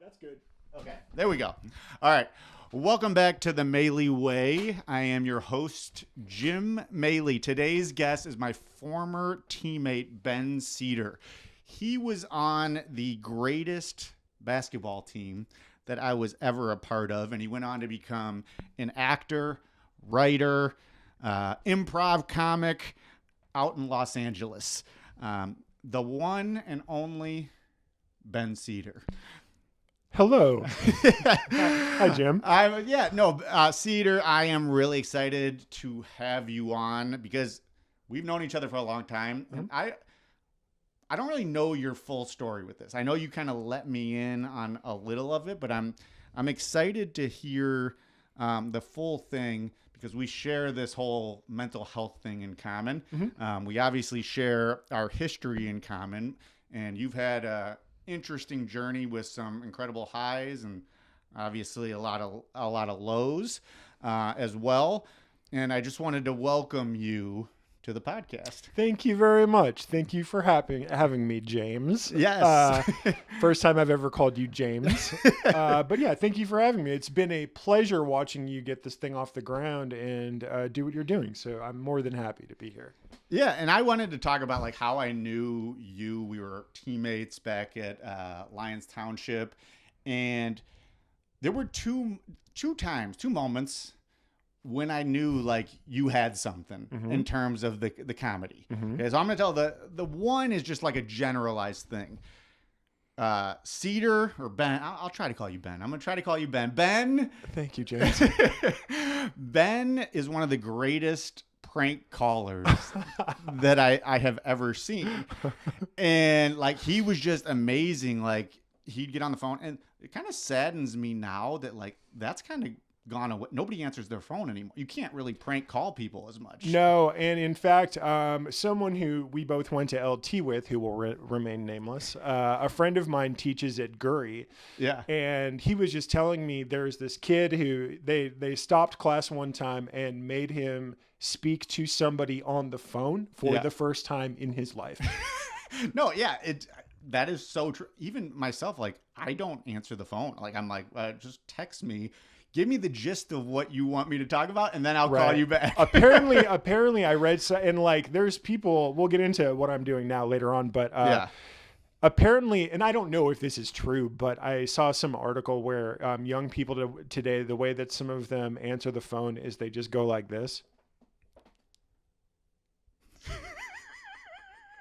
That's good. Okay, there we go. All right. Welcome back to the Maley Way. I am your host, Jim Maley. Today's guest is my former teammate, Ben Cedar. He was on the greatest basketball team that I was ever a part of, and he went on to become an actor, writer, improv comic out in Los Angeles. The one and only Ben Cedar. Hello. Hi, Jim. Cedar, I am really excited to have you on because we've known each other for a long time. And I don't really know your full story with this. I know you kind of let me in on a little of it, but I'm excited to hear the full thing because we share this whole mental health thing in common. We obviously share our history in common, and you've had a interesting journey with some incredible highs and obviously a lot of lows as well. And I just wanted to welcome you to the podcast. Thank you very much. Thank you for having me, James. Yes. First time I've ever called you James. But yeah, thank you for having me. It's been a pleasure watching you get this thing off the ground and do what you're doing. So I'm more than happy to be here. Yeah, and I wanted to talk about like how I knew you. We were teammates back at Lyons Township, and there were two moments when I knew like you had something in terms of the comedy. Okay, so I'm gonna tell the one is just like a generalized thing. Cedar or Ben, I'll try to call you Ben. I'm gonna try to call you Ben. Ben. Thank you, James. Ben is one of the greatest prank callers that I have ever seen. And like he was just amazing. Like he'd get on the phone, and it kind of saddens me now that like that's kind of gone away. Nobody answers their phone anymore. You can't really prank call people as much. No, and in fact, someone who we both went to LT with, who will remain nameless, a friend of mine teaches at Gurry. Yeah. And he was just telling me there's this kid who they stopped class one time and made him speak to somebody on the phone for the first time in his life. No, yeah, that is so true. Even myself, like I don't answer the phone. Like I'm like, just text me. Give me the gist of what you want me to talk about, and then I'll call you back. apparently, I read and like there's people. We'll get into what I'm doing now later on, but apparently, and I don't know if this is true, but I saw some article where young people today, the way that some of them answer the phone is they just go like this,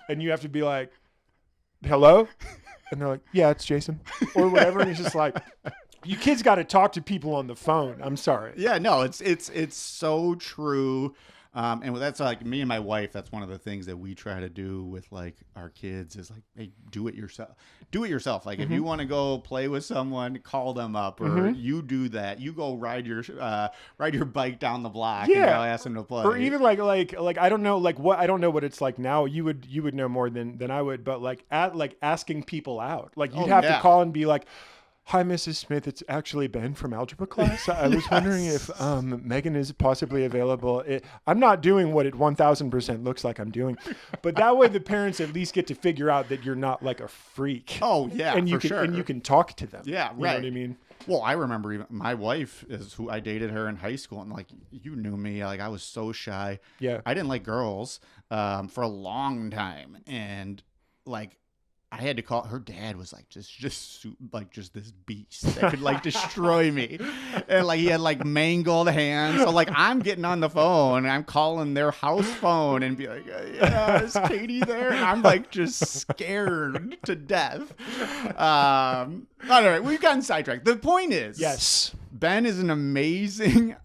and you have to be like, "Hello," and they're like, "Yeah, it's Jason," or whatever, and he's just like. You kids got to talk to people on the phone. I'm sorry. Yeah, no, it's so true. And that's like me and my wife. That's one of the things that we try to do with like our kids is like, hey, do it yourself. Do it yourself. Like if you want to go play with someone, call them up, or you do that. You go ride your bike down the block. And ask them to play. Or even like I don't know I don't know what it's like now. You would know more than I would. But like asking people out. Like you'd have to call and be like. Hi, Mrs. Smith. It's actually Ben from algebra class. I was wondering if Megan is possibly available. I'm not doing what it 1,000% looks like I'm doing, but that way the parents at least get to figure out that you're not like a freak. Oh yeah, and you for can sure. and you can talk to them. Yeah, right. You know what I mean? Well, I remember even my wife is who I dated her in high school, and like you knew me, like I was so shy. Yeah, I didn't like girls for a long time, and like. I had to call. Her dad was like just this beast that could like destroy me, and like he had like mangled hands. So like I'm getting on the phone, and I'm calling their house phone and be like, "Yeah, is Katie there?" And I'm like just scared to death. All right, we've gotten sidetracked. The point is, yes, Ben is an amazing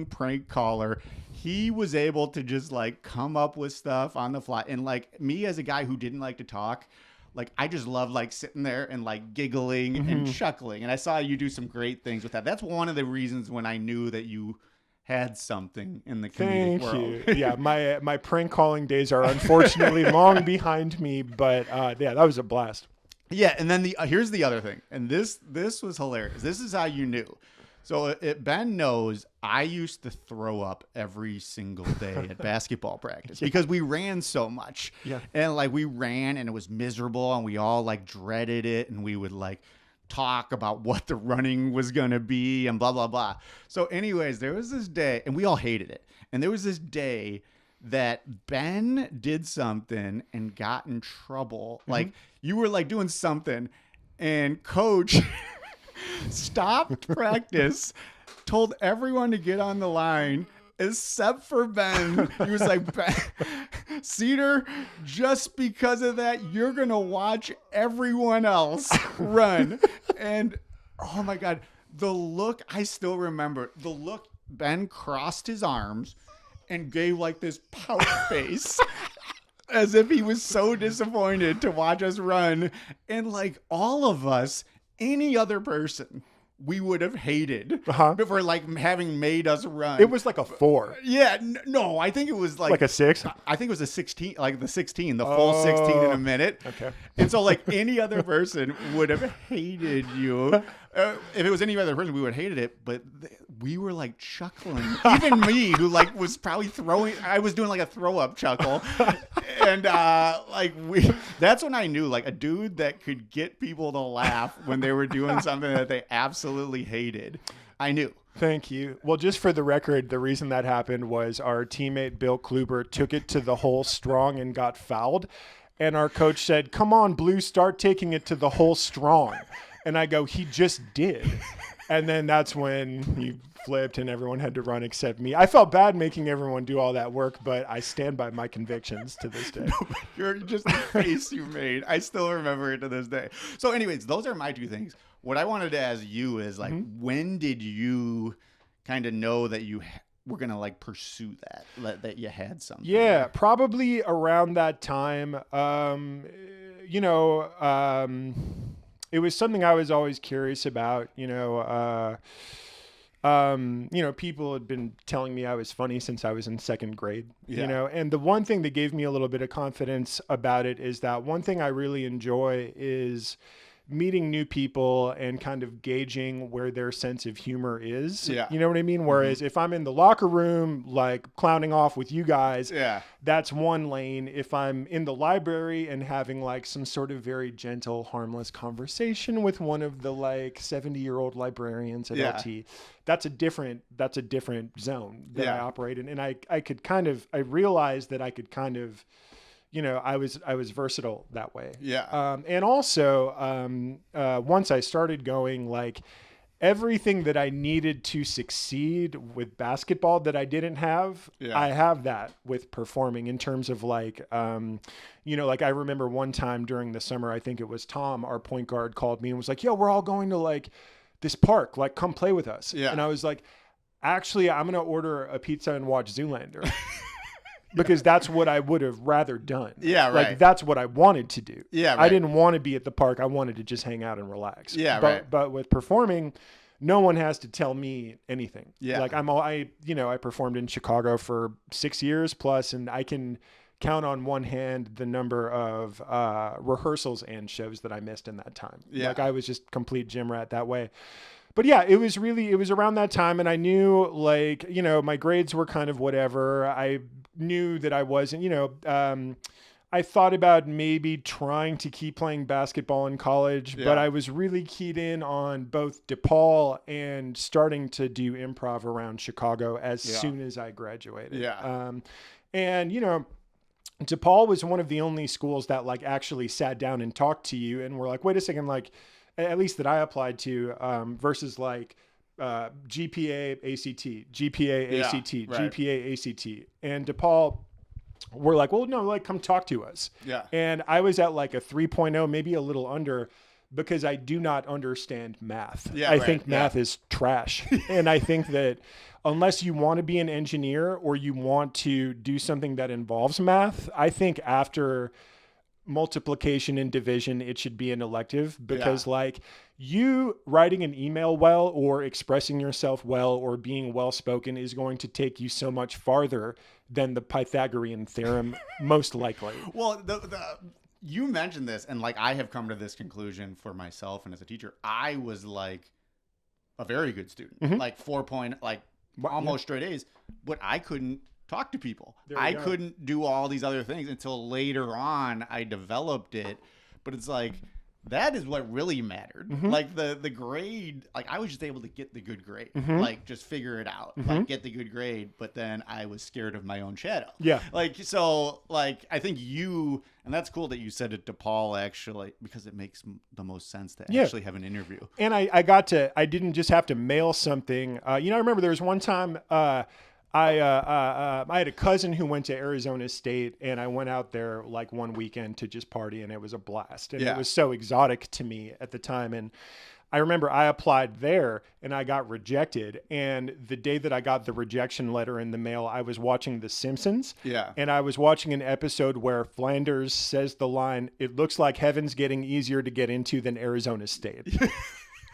prank caller. He was able to just like come up with stuff on the fly, and like me as a guy who didn't like to talk. Like, I just love, like, sitting there and, like, giggling and chuckling. And I saw you do some great things with that. That's one of the reasons when I knew that you had something in the comedic world. Thank you. Yeah, my prank calling days are unfortunately long behind me. But, yeah, that was a blast. Yeah, and then here's the other thing. And this was hilarious. This is how you knew. So Ben knows I used to throw up every single day at basketball practice because we ran so much. Yeah. And like we ran and it was miserable and we all like dreaded it and we would like talk about what the running was going to be and blah, blah, blah. So anyways, there was this day, and we all hated it. And there was this day that Ben did something and got in trouble. Mm-hmm. Like, you were like doing something, and coach stopped practice, told everyone to get on the line except for Ben. He was like, Ben, Cedar, just because of that, you're going to watch everyone else run. And oh my God, the look, I still remember the look. Ben crossed his arms and gave like this pout face as if he was so disappointed to watch us run. And like all of us, any other person, we would have hated for like having made us run. It was like a 4. Yeah, no, I think it was like a 6. I think it was a 16, like the 16, the full 16 in a minute. Okay. And so like any other person would have hated you. If it was any other person, we would have hated it. But we were like chuckling. Even me, who like was probably throwing. I was doing like a throw up chuckle. And that's when I knew like a dude that could get people to laugh when they were doing something that they absolutely hated. I knew. Thank you. Well, just for the record, the reason that happened was our teammate Bill Kluber took it to the hole strong and got fouled. And our coach said, "Come on, Blue, start taking it to the hole strong." And I go, "He just did." And then that's when he flipped and everyone had to run except me. I felt bad making everyone do all that work, but I stand by my convictions to this day. No, you're just the face you made. I still remember it to this day. So anyways, those are my 2 things. What I wanted to ask you is like, when did you kind of know that you were going to like pursue that you had something? Yeah, probably around that time. It was something I was always curious about, people had been telling me I was funny since I was in 2nd grade, and the one thing that gave me a little bit of confidence about it is that one thing I really enjoy is meeting new people and kind of gauging where their sense of humor is. Yeah. You know what I mean? Whereas if I'm in the locker room, like clowning off with you guys, that's one lane. If I'm in the library and having like some sort of very gentle, harmless conversation with one of the like 70-year-old librarians at LT, that's a different zone that I operate in. And I realized that I could kind of, I was versatile that way. Yeah. And also, once I started going, like everything that I needed to succeed with basketball that I didn't have, I have that with performing in terms of like, like I remember one time during the summer, I think it was Tom, our point guard, called me and was like, "Yo, we're all going to like this park, like come play with us." Yeah. And I was like, "Actually, I'm going to order a pizza and watch Zoolander." Because that's what I would have rather done. Yeah, right. Like that's what I wanted to do. Yeah, right. I didn't want to be at the park. I wanted to just hang out and relax. Yeah, right. But with performing, no one has to tell me anything. Yeah. Like I performed in Chicago for 6 years plus, and I can count on one hand the number of rehearsals and shows that I missed in that time. Yeah. Like I was just complete gym rat that way. But yeah, it was around that time, and I knew like, my grades were kind of whatever. I knew that I wasn't, I thought about maybe trying to keep playing basketball in college, but I was really keyed in on both DePaul and starting to do improv around Chicago as soon as I graduated. Yeah. And, DePaul was one of the only schools that like actually sat down and talked to you and were like, wait a second, like, at least that I applied to, versus like GPA, ACT, GPA, ACT, right. GPA, ACT. And DePaul were like, well, no, like come talk to us. Yeah. And I was at like a 3.0, maybe a little under, because I do not understand math. Yeah, I think math is trash. And I think that unless you want to be an engineer or you want to do something that involves math, I think after multiplication and division, it should be an elective, because like you writing an email well or expressing yourself well or being well spoken is going to take you so much farther than the Pythagorean theorem, most likely. Well, you mentioned this, and like I have come to this conclusion for myself, and as a teacher, I was like a very good student, like 4 point, like almost straight A's, but I couldn't talk to people. I couldn't do all these other things until later on I developed it. But it's like that is what really mattered. Mm-hmm. Like the grade, like I was just able to get the good grade, Mm-hmm. like just figure it out, Mm-hmm. like get the good grade. But then I was scared of my own shadow. Yeah. Like, so like, I think you, and that's cool that you said it to Paul actually, because it makes the most sense to actually have an interview. And I didn't just have to mail something. I remember there was one time, I had a cousin who went to Arizona State, and I went out there like one weekend to just party, and it was a blast. And it was so exotic to me at the time. And I remember I applied there and I got rejected. And the day that I got the rejection letter in the mail, I was watching The Simpsons. Yeah. And I was watching an episode where Flanders says the line, "It looks like heaven's getting easier to get into than Arizona State."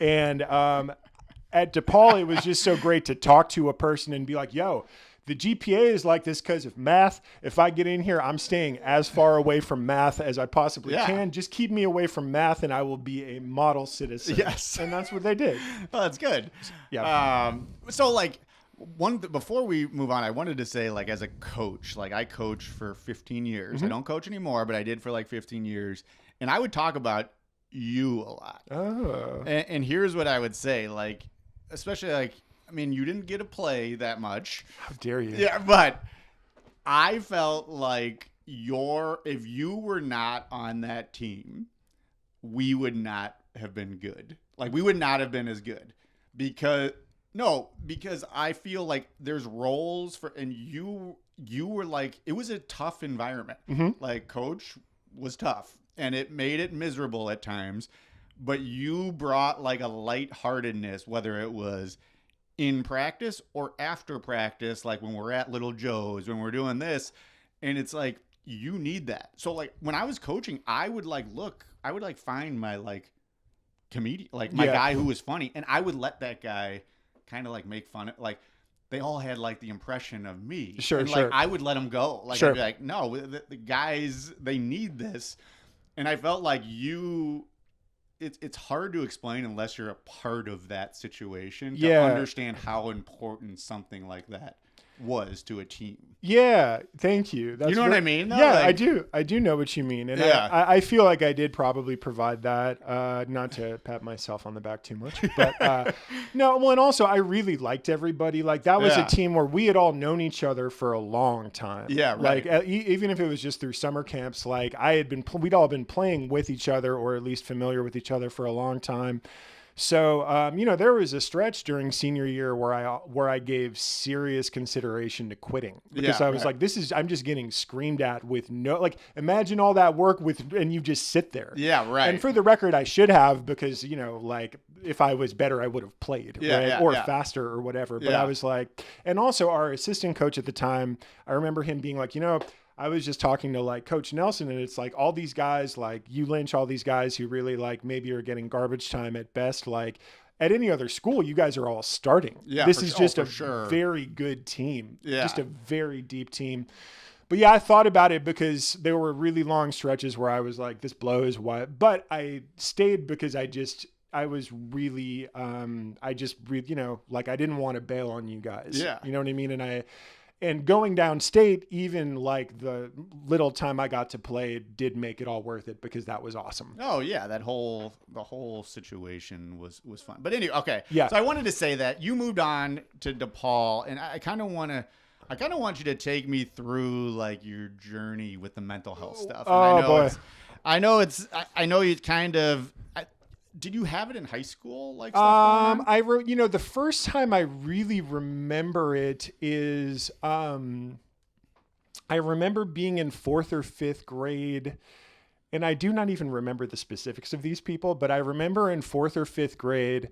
And at DePaul, it was just so great to talk to a person and be like, yo, the GPA is like this because of math. If I get in here, I'm staying as far away from math as I possibly can. Just keep me away from math and I will be a model citizen. Yes. And that's what they did. Well, that's good. Yeah. So like before we move on, I wanted to say, like, as a coach, like I coached for 15 years. Mm-hmm. I don't coach anymore, but I did for like 15 years. And I would talk about you a lot. Oh. And here's what I would say, like, especially like, I mean, you didn't get to play that much. How dare you? Yeah, but I felt like if you were not on that team, we would not have been good. Like, we would not have been as good because I feel like there's roles for, and you were like, it was a tough environment. Mm-hmm. Like, coach was tough and it made it miserable at times. But you brought like a lightheartedness, whether it was in practice or after practice, like when we're at Little Joe's, when we're doing this, and it's like, you need that. So like when I was coaching, I would find my like comedian, like my guy who was funny, and I would let that guy kind of like make fun of, like, they all had like the impression of me. Sure, and like I would let them go. Like I'd be like, no, the guys, they need this. And I felt like it's hard to explain unless you're a part of that situation to understand how important something like that was to a team. Yeah, thank you. That's you know what I mean? Though? Yeah, like, I do. I do know what you mean. And I feel like I did probably provide that, not to pat myself on the back too much. But no, well, and also I really liked everybody. Like, that was a team where we had all known each other for a long time. Yeah, right. Like, even if it was just through summer camps, like we'd all been playing with each other, or at least familiar with each other for a long time. So, there was a stretch during senior year where I gave serious consideration to quitting, because I was like, I'm just getting screamed at with imagine all that work and you just sit there. Yeah. Right. And for the record, I should have, because, like, if I was better, I would have played, or faster or whatever. But I was like, and also our assistant coach at the time, I remember him being like, I was just talking to like Coach Nelson, and it's like all these guys, like you Lynch, all these guys who really like maybe are getting garbage time at best. Like, at any other school, you guys are all starting. Yeah, this is just a very good team. Yeah. Just a very deep team. But yeah, I thought about it because there were really long stretches where I was like, this blows. What? But I stayed because I was really, like, I didn't want to bail on you guys. Yeah. You know what I mean? And going downstate, even like the little time I got to play, did make it all worth it, because that was awesome. Oh yeah, the whole situation was fun. But anyway, okay. Yeah. So I wanted to say that you moved on to DePaul, and I kind of want you to take me through like your journey with the mental health stuff. And I know you kind of. Did you have it in high school? Like, stuff I wrote, the first time I really remember it is, I remember being in 4th or 5th grade, and I do not even remember the specifics of these people, but I remember in 4th or 5th grade,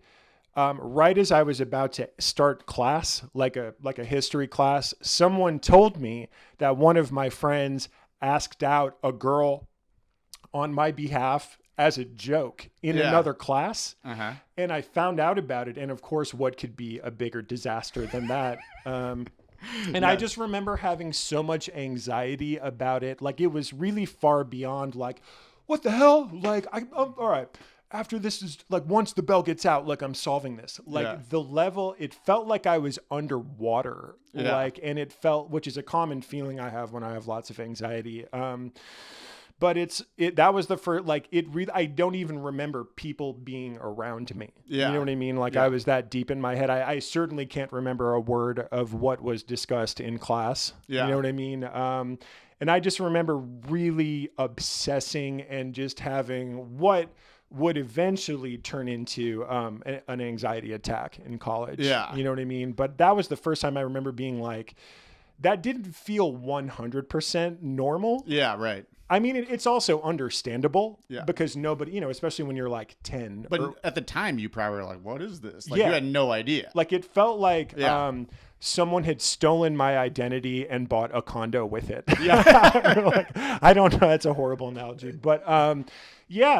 right as I was about to start class, like a history class, someone told me that one of my friends asked out a girl on my behalf as a joke in another class. Uh-huh. And I found out about it. And of course, what could be a bigger disaster than that? I just remember having so much anxiety about it. Like, it was really far beyond like, what the hell? Like, all right. After this is like, once the bell gets out, like, I'm solving this. Like, the level, it felt like I was underwater. Like, and it felt, which is a common feeling I have when I have lots of anxiety. but that was the first, like I don't even remember people being around me. Yeah. You know what I mean? Like I was that deep in my head. I certainly can't remember a word of what was discussed in class. Yeah. You know what I mean? And I just remember really obsessing and just having what would eventually turn into an anxiety attack in college. Yeah. You know what I mean? But that was the first time I remember being like, that didn't feel 100% normal. Yeah, right. I mean, it's also understandable Yeah. because nobody, especially when you're like 10. But at the time, you probably were like, what is this? Like, you had no idea. Like, it felt like someone had stolen my identity and bought a condo with it. Yeah. Like, I don't know. That's a horrible analogy. But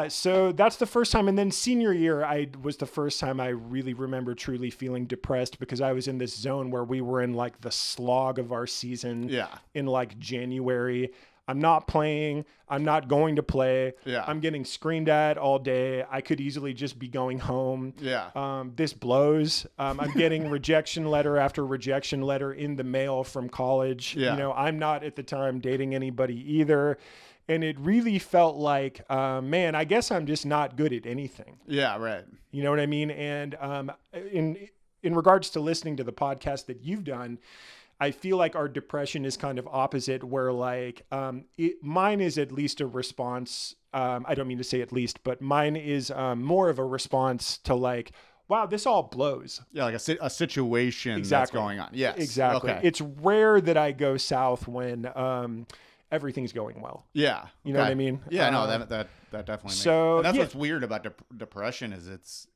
so that's the first time. And then senior year, was the first time I really remember truly feeling depressed because I was in this zone where we were in like the slog of our season in like January. I'm not playing. I'm not going to play. Yeah. I'm getting screamed at all day. I could easily just be going home. Yeah. This blows. I'm getting rejection letter after rejection letter in the mail from college. Yeah. I'm not at the time dating anybody either. And it really felt like, man, I guess I'm just not good at anything. Yeah, right. You know what I mean? And in regards to listening to the podcast that you've done, I feel like our depression is kind of opposite where like mine is at least a response. I don't mean to say at least, but mine is more of a response to like, wow, this all blows. Yeah, like a situation that's going on. Yes. Exactly. Okay. It's rare that I go south when everything's going well. Yeah. You know what I mean? Yeah, no, that definitely makes so, and that's what's weird about depression is it's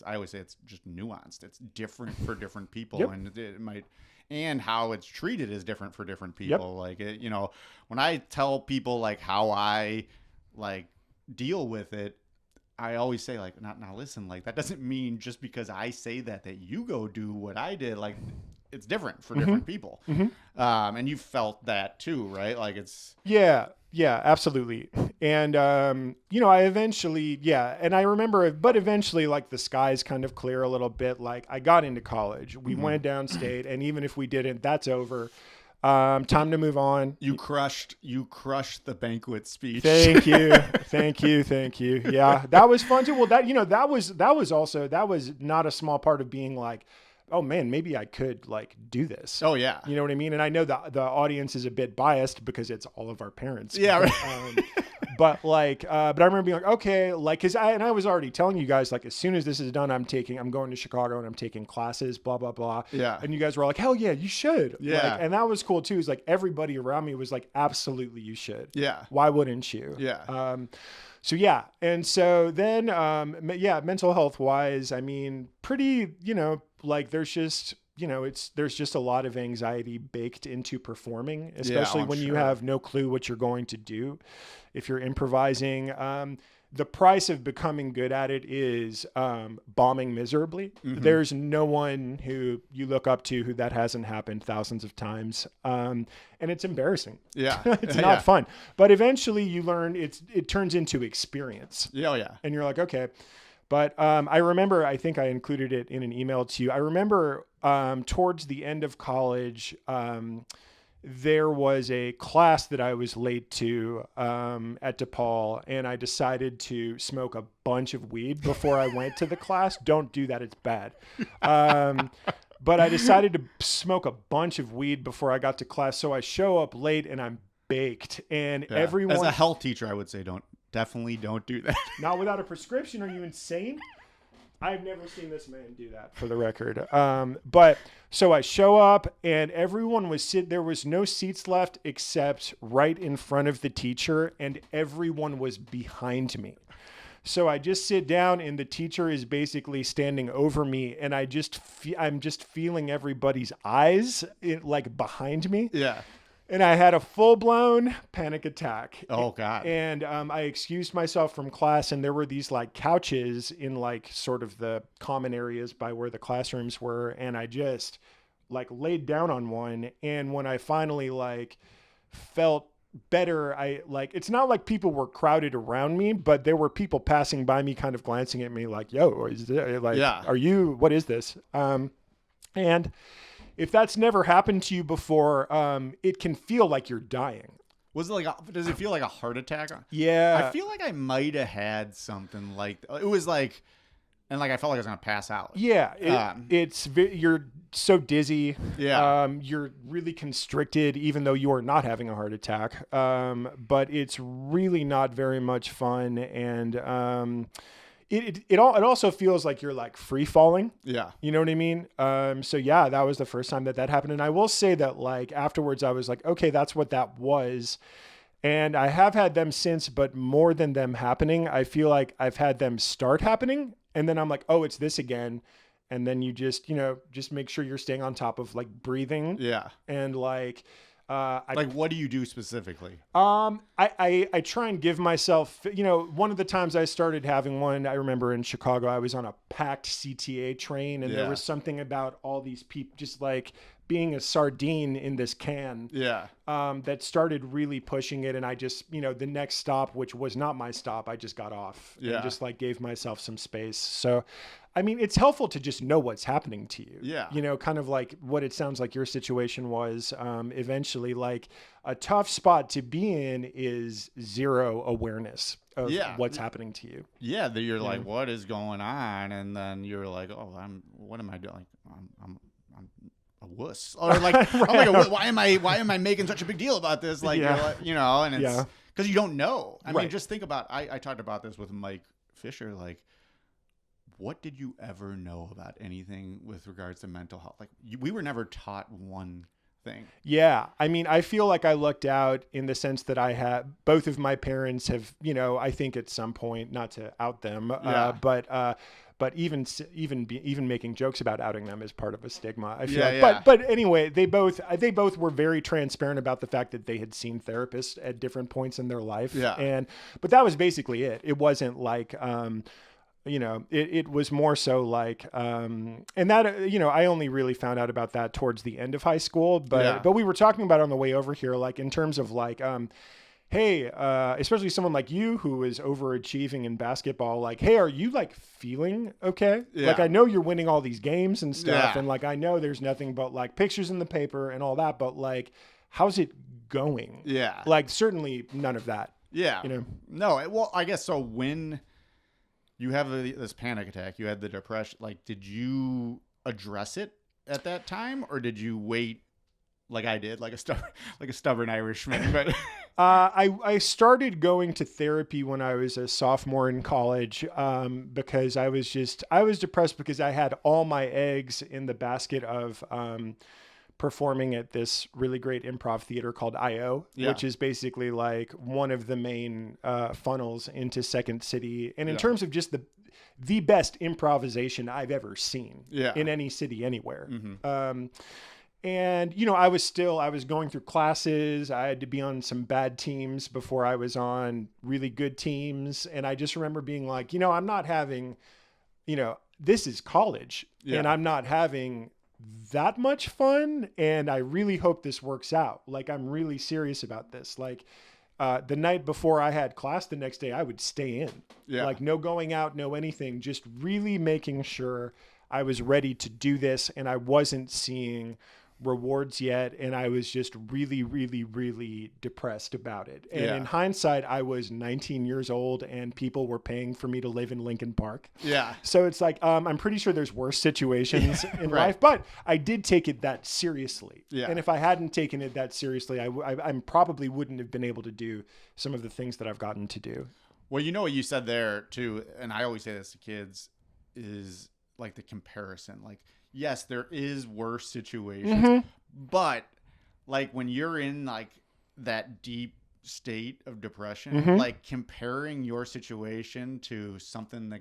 I always say it's just nuanced. It's different for different people and it might and how it's treated is different for different people. Like when I tell people like how I like deal with it, I always say like, now listen, like that doesn't mean just because I say that you go do what I did. Like it's different for different people. And you felt that too, right? Like it's yeah, absolutely. And, I eventually, and I remember, but eventually like the skies kind of clear a little bit. Like I got into college, we went downstate, and even if we didn't, that's over. Time to move on. You crushed the banquet speech. Thank you. Thank you. Yeah. That was fun too. Well, that was not a small part of being like, oh man, maybe I could like do this. Oh yeah. You know what I mean? And I know that the audience is a bit biased because it's all of our parents. Yeah. Right. But I remember being like, okay, like, I was already telling you guys, like, as soon as this is done, I'm going to Chicago and I'm taking classes, blah, blah, blah. Yeah. And you guys were all like, hell yeah, you should. Yeah. Like, and that was cool too. Is like everybody around me was like, absolutely, you should. Yeah. Why wouldn't you? Yeah. So yeah. And so then, mental health wise, I mean, pretty, like there's just, there's just a lot of anxiety baked into performing, especially when you have no clue what you're going to do. If you're improvising, the price of becoming good at it is bombing miserably. There's no one who you look up to who that hasn't happened thousands of times. And it's embarrassing. Yeah. It's not fun. But eventually you learn it turns into experience. Yeah. Oh, yeah. And you're like, okay. But I remember, I think I included it in an email to you. I remember towards the end of college, there was a class that I was late to at DePaul, and I decided to smoke a bunch of weed before I went to the class. Don't do that. It's bad. But I decided to smoke a bunch of weed before I got to class. So I show up late and I'm baked, and everyone... As a health teacher, I would say definitely don't do that. Not without a prescription. Are you insane? I've never seen this man do that, for the record. But so I show up and everyone was there was no seats left except right in front of the teacher, and everyone was behind me. So I just sit down and the teacher is basically standing over me, and I'm just feeling everybody's eyes like behind me. Yeah. And I had a full-blown panic attack. Oh, God. And I excused myself from class, and there were these like couches in like sort of the common areas by where the classrooms were. And I just like laid down on one. And when I finally like felt better, it's not like people were crowded around me, but there were people passing by me kind of glancing at me like, yo, is this, like, what is this? And if that's never happened to you before, it can feel like you're dying. Was it like, does it feel like a heart attack? Yeah. I feel like I might have had something like, it was like, and like I felt like I was going to pass out. Yeah. You're so dizzy. Yeah. You're really constricted, even though you are not having a heart attack. But it's really not very much fun. And, it also feels like you're like free falling. Yeah. You know what I mean? So yeah, that was the first time that happened. And I will say that like afterwards I was like, okay, that's what that was. And I have had them since, but more than them happening, I feel like I've had them start happening. And then I'm like, oh, it's this again. And then you just make sure you're staying on top of like breathing. Yeah. And like, what do you do specifically? I try and give myself, one of the times I started having one, I remember in Chicago, I was on a packed CTA train and there was something about all these people just like being a sardine in this can. Yeah. That started really pushing it. And I just, the next stop, which was not my stop, I just got off and just like gave myself some space. So, I mean, it's helpful to just know what's happening to you. Yeah. Kind of like what it sounds like your situation was. Eventually, like a tough spot to be in is zero awareness of what's happening to you. Yeah. That you're like, what is going on? And then you're like, oh, what am I doing? I'm a wuss. Or like, right. I'm like, why am I making such a big deal about this? Like, and it's because you don't know. I mean, just think about, I talked about this with Mike Fisher, like, what did you ever know about anything with regards to mental health? Like we were never taught one thing. Yeah. I mean, I feel like I lucked out in the sense that I had both of my parents have, I think at some point, not to out them, but even making jokes about outing them is part of a stigma. I feel like. But anyway, they both were very transparent about the fact that they had seen therapists at different points in their life. Yeah. But that was basically it. It wasn't like, it was more so like, and that, I only really found out about that towards the end of high school, but we were talking about on the way over here, like in terms of like, hey, especially someone like you who is overachieving in basketball, like, hey, are you like feeling okay? Yeah. Like, I know you're winning all these games and stuff. And like, I know there's nothing but like pictures in the paper and all that, but like, how's it going? Yeah. Like certainly none of that. Yeah. No, well, I guess so when you have this panic attack, you had the depression, like, did you address it at that time or did you wait like I did, like a stubborn Irishman? But I started going to therapy when I was a sophomore in college because I was depressed because I had all my eggs in the basket of performing at this really great improv theater called I.O., which is basically like one of the main funnels into Second City. And in terms of just the best improvisation I've ever seen in any city anywhere. Mm-hmm. And, I was going through classes. I had to be on some bad teams before I was on really good teams. And I just remember being like, I'm not having, this is college and I'm not having that much fun. And I really hope this works out. Like, I'm really serious about this. Like, the night before I had class the next day, I would stay in. Like, no going out, no anything, just really making sure I was ready to do this. And I wasn't seeing rewards yet. And I was just really, really, really depressed about it. And in hindsight, I was 19 years old and people were paying for me to live in Lincoln Park. Yeah. So it's like, I'm pretty sure there's worse situations in life, but I did take it that seriously. Yeah. And if I hadn't taken it that seriously, I probably wouldn't have been able to do some of the things that I've gotten to do. Well, what you said there too, and I always say this to kids, is like the comparison. Like, yes, there is worse situations, but like when you're in like that deep state of depression, like comparing your situation to something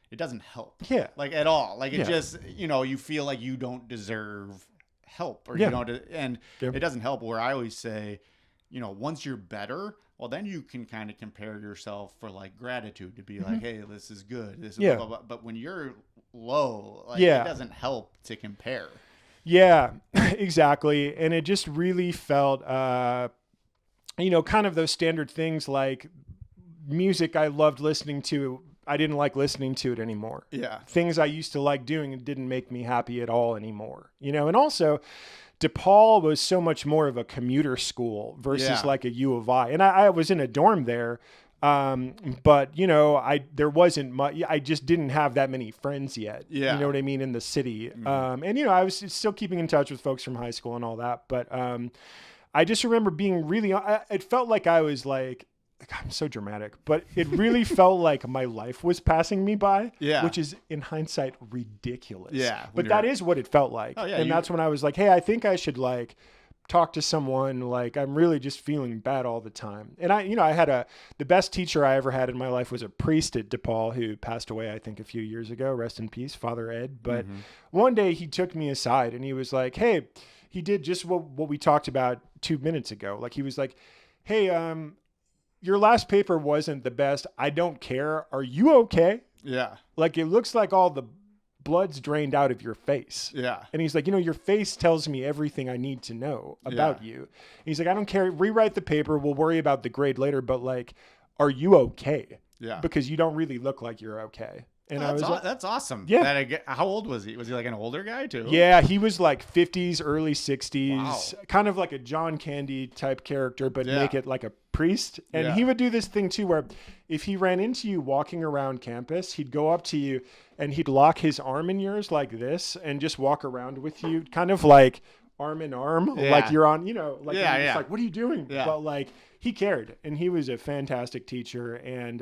it doesn't help. Yeah. Like at all. Like it just, you feel like you don't deserve help or you don't, and it doesn't help. Where I always say, once you're better, well, then you can kind of compare yourself for like gratitude to be like, hey, this is good. This is blah, blah, blah. But when you're low, like it doesn't help to compare. Yeah, exactly. And it just really felt, kind of those standard things like music I loved listening to I didn't like listening to it anymore. Yeah. Things I used to like doing didn't make me happy at all anymore, and also DePaul was so much more of a commuter school versus like a U of I. And I was in a dorm there. But there wasn't much, I just didn't have that many friends yet. Yeah. You know what I mean? In the city. And I was still keeping in touch with folks from high school and all that. But, I just remember being really, it felt like I was like, I'm so dramatic, but it really felt like my life was passing me by, which is in hindsight ridiculous. Yeah. But that is what it felt like. Oh, yeah, and that's when I was like, hey, I think I should like talk to someone. Like, I'm really just feeling bad all the time. And I had the best teacher I ever had in my life was a priest at DePaul who passed away, I think a few years ago, rest in peace, Father Ed. But one day he took me aside and he was like, hey, he did just what we talked about 2 minutes ago. Like he was like, hey, your last paper wasn't the best. I don't care. Are you okay? Yeah. Like, it looks like all the blood's drained out of your face. Yeah. And he's like, your face tells me everything I need to know about you. And he's like, I don't care. Rewrite the paper. We'll worry about the grade later. But like, are you okay? Yeah. Because you don't really look like you're okay. And I was like, that's awesome. Yeah. How old was he? Was he like an older guy too? Yeah, he was like 50s, early 60s, Wow. kind of like a John Candy type character, but make it like a priest. And he would do this thing too, where if he ran into you walking around campus, he'd go up to you and he'd lock his arm in yours like this and just walk around with you, kind of like arm in arm, like you're on, like, it's like, what are you doing? Yeah. But like, he cared, and he was a fantastic teacher. And,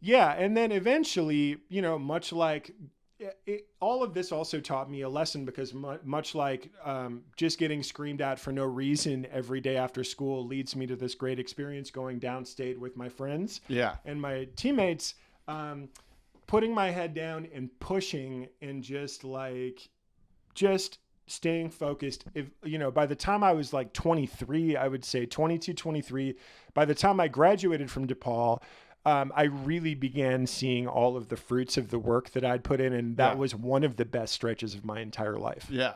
and then eventually, much like all of this also taught me a lesson, because much like just getting screamed at for no reason every day after school leads me to this great experience going downstate with my friends and my teammates, putting my head down and pushing and just staying focused. If by the time I was like 23, I would say 22, 23, by the time I graduated from DePaul, I really began seeing all of the fruits of the work that I'd put in. And that was one of the best stretches of my entire life. Yeah.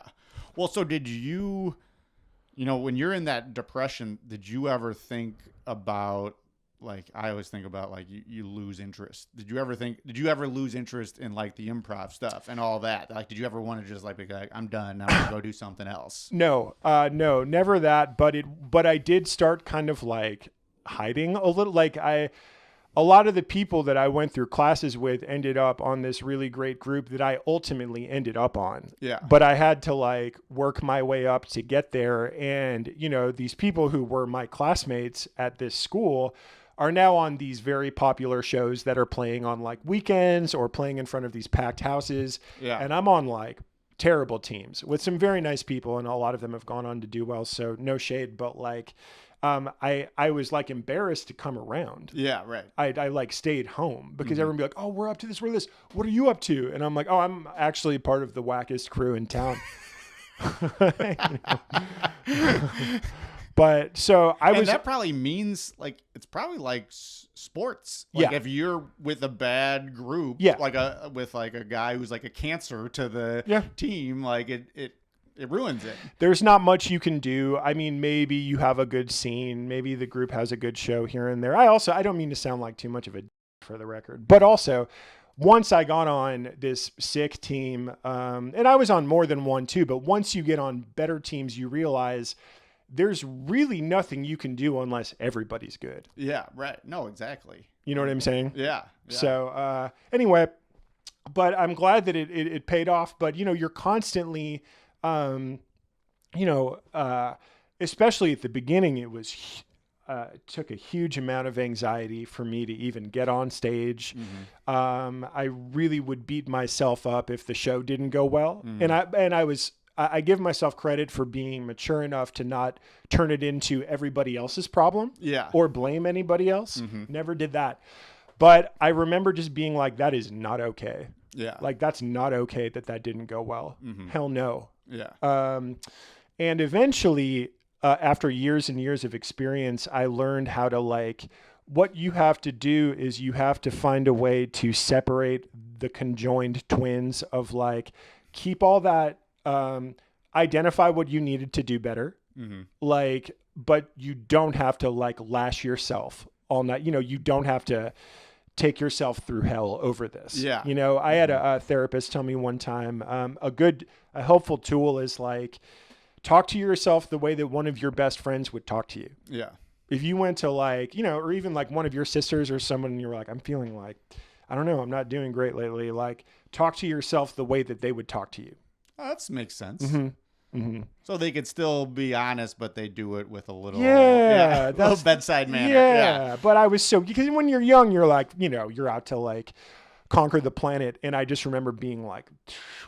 Well, so did you, when you're in that depression, did you ever think about, like, I always think about like you lose interest. Did you ever lose interest in like the improv stuff and all that? Like, did you ever want to just like be like, I'm done, I'm going to go do something else? No, never that. But I did start kind of like hiding a little. Like a lot of the people that I went through classes with ended up on this really great group that I ultimately ended up on. Yeah. But I had to like work my way up to get there. And, these people who were my classmates at this school are now on these very popular shows that are playing on like weekends or playing in front of these packed houses. Yeah. And I'm on like terrible teams with some very nice people. And a lot of them have gone on to do well. So no shade, but like, I was like embarrassed to come around. Yeah, right. I like stayed home because everyone would be like, oh, we're up to this, we're this. What are you up to? And I'm like, oh, I'm actually part of the wackest crew in town. But so and that probably means like, it's probably like sports. Like if you're with a bad group, with like a guy who's like a cancer to the team, like it ruins it. There's not much you can do. I mean, maybe you have a good scene. Maybe the group has a good show here and there. I don't mean to sound like too much of a for the record, but also once I got on this sick team, and I was on more than one too, but once you get on better teams, you realize there's really nothing you can do unless everybody's good. Yeah, right. No, exactly. You know what I'm saying? Yeah. So, anyway, but I'm glad that it paid off, but you're constantly, especially at the beginning, it took a huge amount of anxiety for me to even get on stage. Mm-hmm. I really would beat myself up if the show didn't go well. Mm-hmm. I give myself credit for being mature enough to not turn it into everybody else's problem or blame anybody else. Mm-hmm. Never did that. But I remember just being like, that is not okay. Yeah. Like, that's not okay that didn't go well. Mm-hmm. Hell no. Yeah. And eventually, after years and years of experience, I learned how to what you have to do is you have to find a way to separate the conjoined twins of keep all that, identify what you needed to do better. Mm-hmm. But you don't have to lash yourself all night. You don't have to take yourself through hell over this. Yeah. You know, I had a therapist tell me one time, a helpful tool is like, talk to yourself the way that one of your best friends would talk to you. Yeah. If you went to like, you know, or even like one of your sisters or someone and you're like, I'm feeling like, I don't know, I'm not doing great lately. Like, talk to yourself the way that they would talk to you. Oh, that makes sense. Mm-hmm. Mm-hmm. So they could still be honest, but they do it with a little, that's bedside manner. Yeah. But I was because when you're young, you're like, you know, you're out to like conquer the planet. And I just remember being like,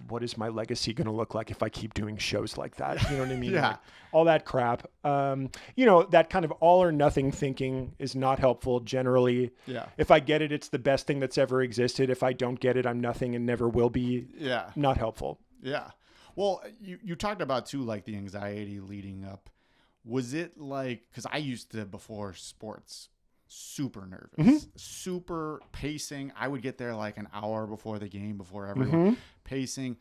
what is my legacy going to look like if I keep doing shows like that? You know what I mean? Yeah. Like, all that crap. You know, that kind of all or nothing thinking is not helpful generally. Yeah. If I get it, it's the best thing that's ever existed. If I don't get it, I'm nothing and never will be. Yeah. Not helpful. Yeah. Well, you talked about too, like the anxiety leading up. Was it like, because I used to, before sports, super nervous, super pacing. I would get there like an hour before the game, before everyone, pacing.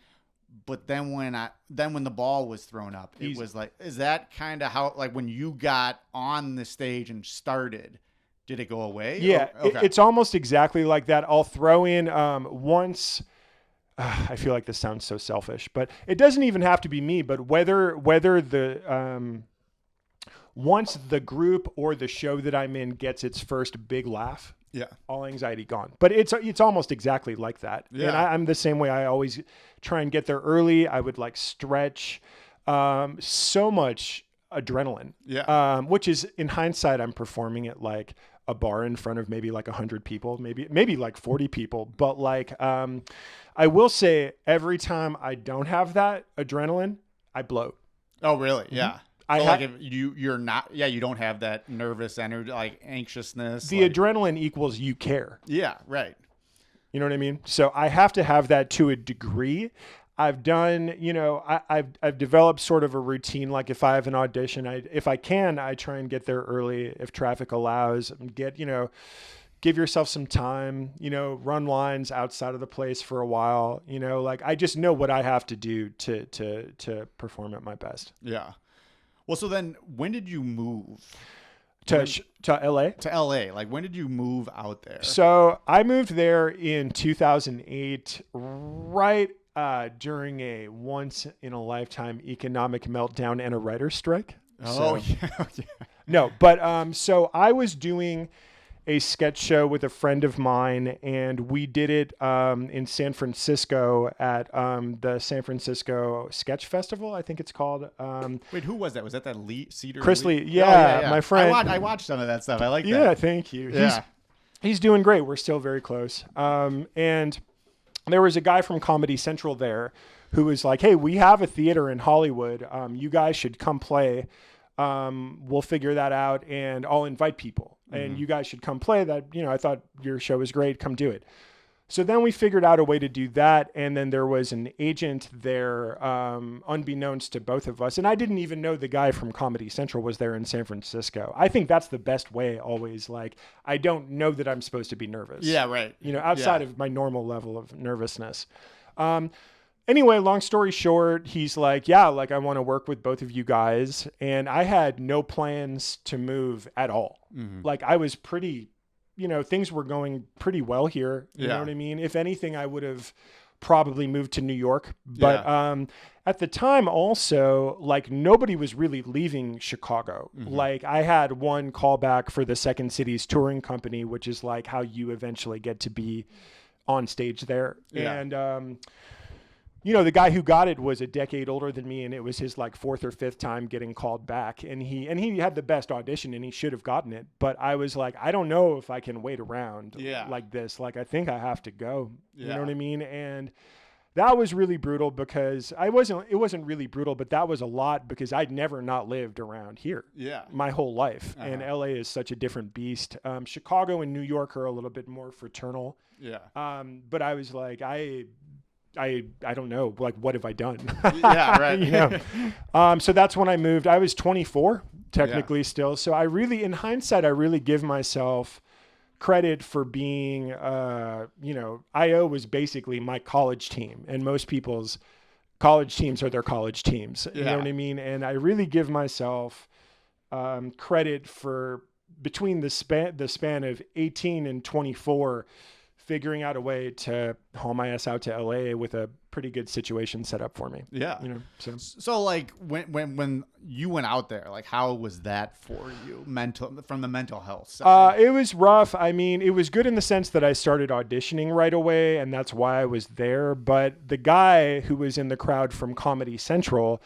But then when the ball was thrown up, it was like, is that kind of how, like when you got on the stage and started, did it go away? Yeah, okay. It's almost exactly like that. I'll throw in once. I feel like this sounds so selfish, but it doesn't even have to be me. But whether the once the group or the show that I'm in gets its first big laugh, all anxiety gone. But it's almost exactly like that. Yeah. And I'm the same way. I always try and get there early. I would like stretch. So much adrenaline. Yeah. Which is, in hindsight, I'm performing at like a bar in front of maybe like 100 people, maybe like 40 people. But like, I will say every time I don't have that adrenaline, I bloat. Oh, really? Yeah. I like if you're not, you don't have that nervous energy, like anxiousness. The adrenaline equals you care. Yeah, right. You know what I mean? So I have to have that to a degree. I've done, you know, I've developed sort of a routine. Like if I have an audition, if I can, I try and get there early if traffic allows. Give yourself some time, you know, run lines outside of the place for a while, you know, like I just know what I have to do to perform at my best. Yeah. Well, so then when did you move to LA? To LA. Like when did you move out there? So I moved there in 2008, right during a once in a lifetime economic meltdown and a writer's strike. Oh, so, yeah. No, but so I was doing a sketch show with a friend of mine, and we did it in San Francisco at the San Francisco Sketch Festival, I think it's called. Wait, who was that? Was that Cedar? Chris Lee? Yeah, my friend. I watched some of that stuff. I like that. Yeah, thank you. Yeah. He's doing great. We're still very close. And there was a guy from Comedy Central there who was like, hey, we have a theater in Hollywood. You guys should come play. We'll figure that out, and I'll invite people. And you guys should come play that. You know, I thought your show was great. Come do it. So then we figured out a way to do that. And then there was an agent there, unbeknownst to both of us. And I didn't even know the guy from Comedy Central was there in San Francisco. I think that's the best way always. Like, I don't know that I'm supposed to be nervous. Yeah, right. You know, outside of my normal level of nervousness. Anyway, long story short, he's like, yeah, like I want to work with both of you guys. And I had no plans to move at all. Like I was pretty, you know, things were going pretty well here. You know what I mean? If anything, I would have probably moved to New York. But at the time also, like nobody was really leaving Chicago. Like I had one callback for the Second Cities touring company, which is like how you eventually get to be on stage there. And, you know, the guy who got it was a decade older than me, and it was his like fourth or fifth time getting called back. And he had the best audition, and he should have gotten it. But I was like, I don't know if I can wait around like this. Like, I think I have to go. You know what I mean? And that was really brutal because it wasn't really brutal, but that was a lot because I'd never not lived around here my whole life. And LA is such a different beast. Chicago and New York are a little bit more fraternal. But I was like, I don't know, like, what have I done? Yeah, right. You know? So that's when I moved. I was 24 technically still. So I really, in hindsight, I really give myself credit for being, you know, IO was basically my college team, and most people's college teams are their college teams. You know what I mean? And I really give myself credit for between the span of 18 and 24, figuring out a way to haul my ass out to LA with a pretty good situation set up for me. Yeah. So like when you went out there, like how was that for you from the mental health side? It was rough. I mean, it was good in the sense that I started auditioning right away, and that's why I was there. But the guy who was in the crowd from Comedy Central,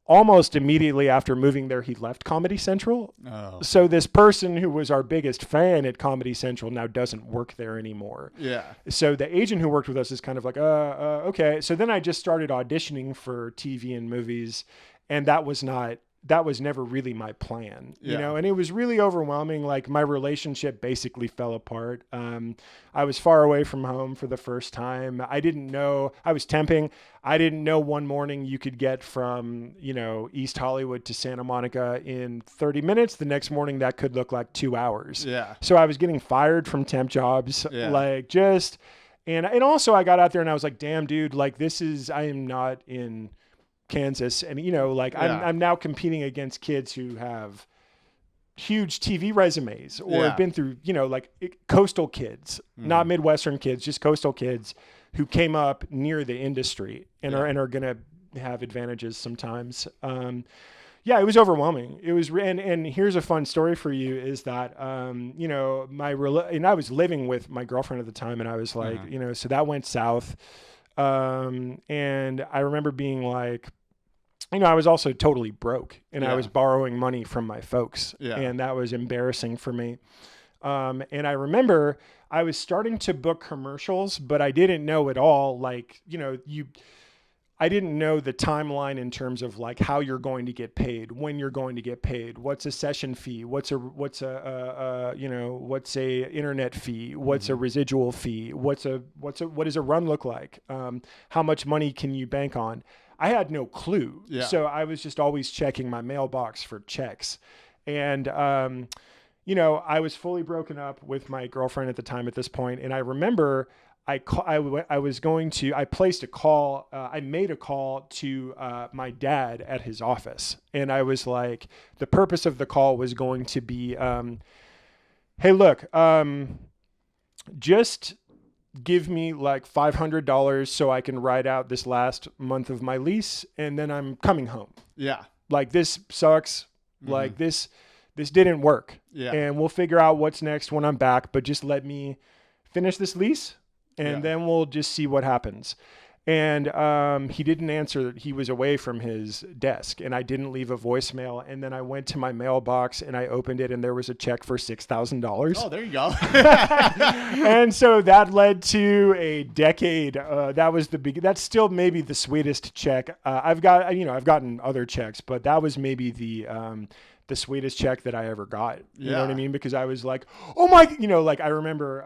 almost immediately after moving there, he left Comedy Central. Oh. So this person who was our biggest fan at Comedy Central now doesn't work there anymore. Yeah. So the agent who worked with us is kind of like, okay. So then I just started auditioning for TV and movies, and that was never really my plan, you know, and it was really overwhelming. Like my relationship basically fell apart. I was far away from home for the first time. I didn't know I was temping. I didn't know one morning you could get from, you know, East Hollywood to Santa Monica in 30 minutes. The next morning that could look like 2 hours. Yeah. So I was getting fired from temp jobs, and also I got out there and I was like, damn dude, like I am not in Kansas, and you know, like I'm now competing against kids who have huge TV resumes or have been through, you know, like coastal kids, not Midwestern kids, just coastal kids who came up near the industry and are gonna have advantages sometimes. It was overwhelming. It was, and here's a fun story for you is that, you know, and I was living with my girlfriend at the time, and I was like, you know, so that went south. And I remember being like, you know, I was also totally broke, and I was borrowing money from my folks, and that was embarrassing for me. And I remember I was starting to book commercials, but I didn't know at all, like, you know, I didn't know the timeline in terms of like how you're going to get paid, when you're going to get paid, what's a session fee, what's a internet fee, what's a residual fee, what does a run look like, how much money can you bank on? I had no clue, so I was just always checking my mailbox for checks, and you know, I was fully broken up with my girlfriend at the time at this point, and I remember. I placed a call. I made a call to my dad at his office, and I was like, the purpose of the call was going to be, hey, look, just give me like $500 so I can ride out this last month of my lease, and then I'm coming home. Yeah, like this sucks. Like this didn't work. Yeah, and we'll figure out what's next when I'm back. But just let me finish this lease. And then we'll just see what happens. And he didn't answer. He was away from his desk, and I didn't leave a voicemail. And then I went to my mailbox, and I opened it, and there was a check for $6,000. Oh, there you go. And so that led to a decade. That was that's still maybe the sweetest check. I've gotten other checks, but that was maybe the sweetest check that I ever got. You know what I mean? Because I was like, oh my, you know, like I remember,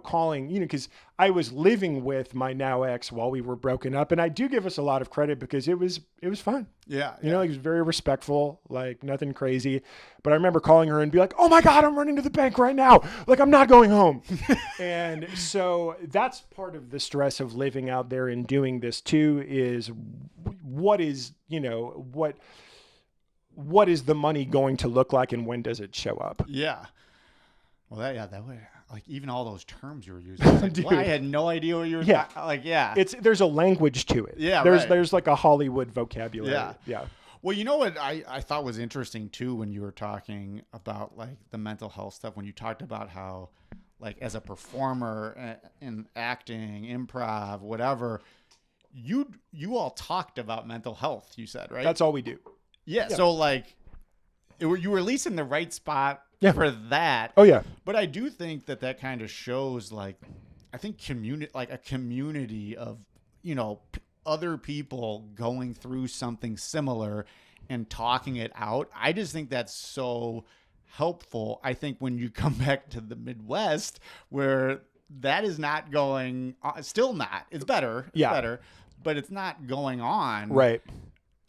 calling, you know, because I was living with my now ex while we were broken up. And I do give us a lot of credit because it was fun. Yeah. You know, he was very respectful, like nothing crazy. But I remember calling her and be like, oh my God, I'm running to the bank right now. Like, I'm not going home. And so that's part of the stress of living out there and doing this too, is what is the money going to look like, and when does it show up? Yeah. Well, that way, like even all those terms you were using, like, Dude, well, I had no idea what you were like. Yeah, there's a language to it. Yeah, there's like a Hollywood vocabulary. Yeah. Well, you know what I thought was interesting too when you were talking about like the mental health stuff, when you talked about how like as a performer in acting, improv, whatever, you all talked about mental health. You said, right? That's all we do. Yeah, so like, you were at least in the right spot for that. Oh yeah. But I do think that kind of shows like, I think a community of, you know, other people going through something similar and talking it out. I just think that's so helpful. I think when you come back to the Midwest, where that is not going, still not. It's better. It's better, but it's not going on. Right.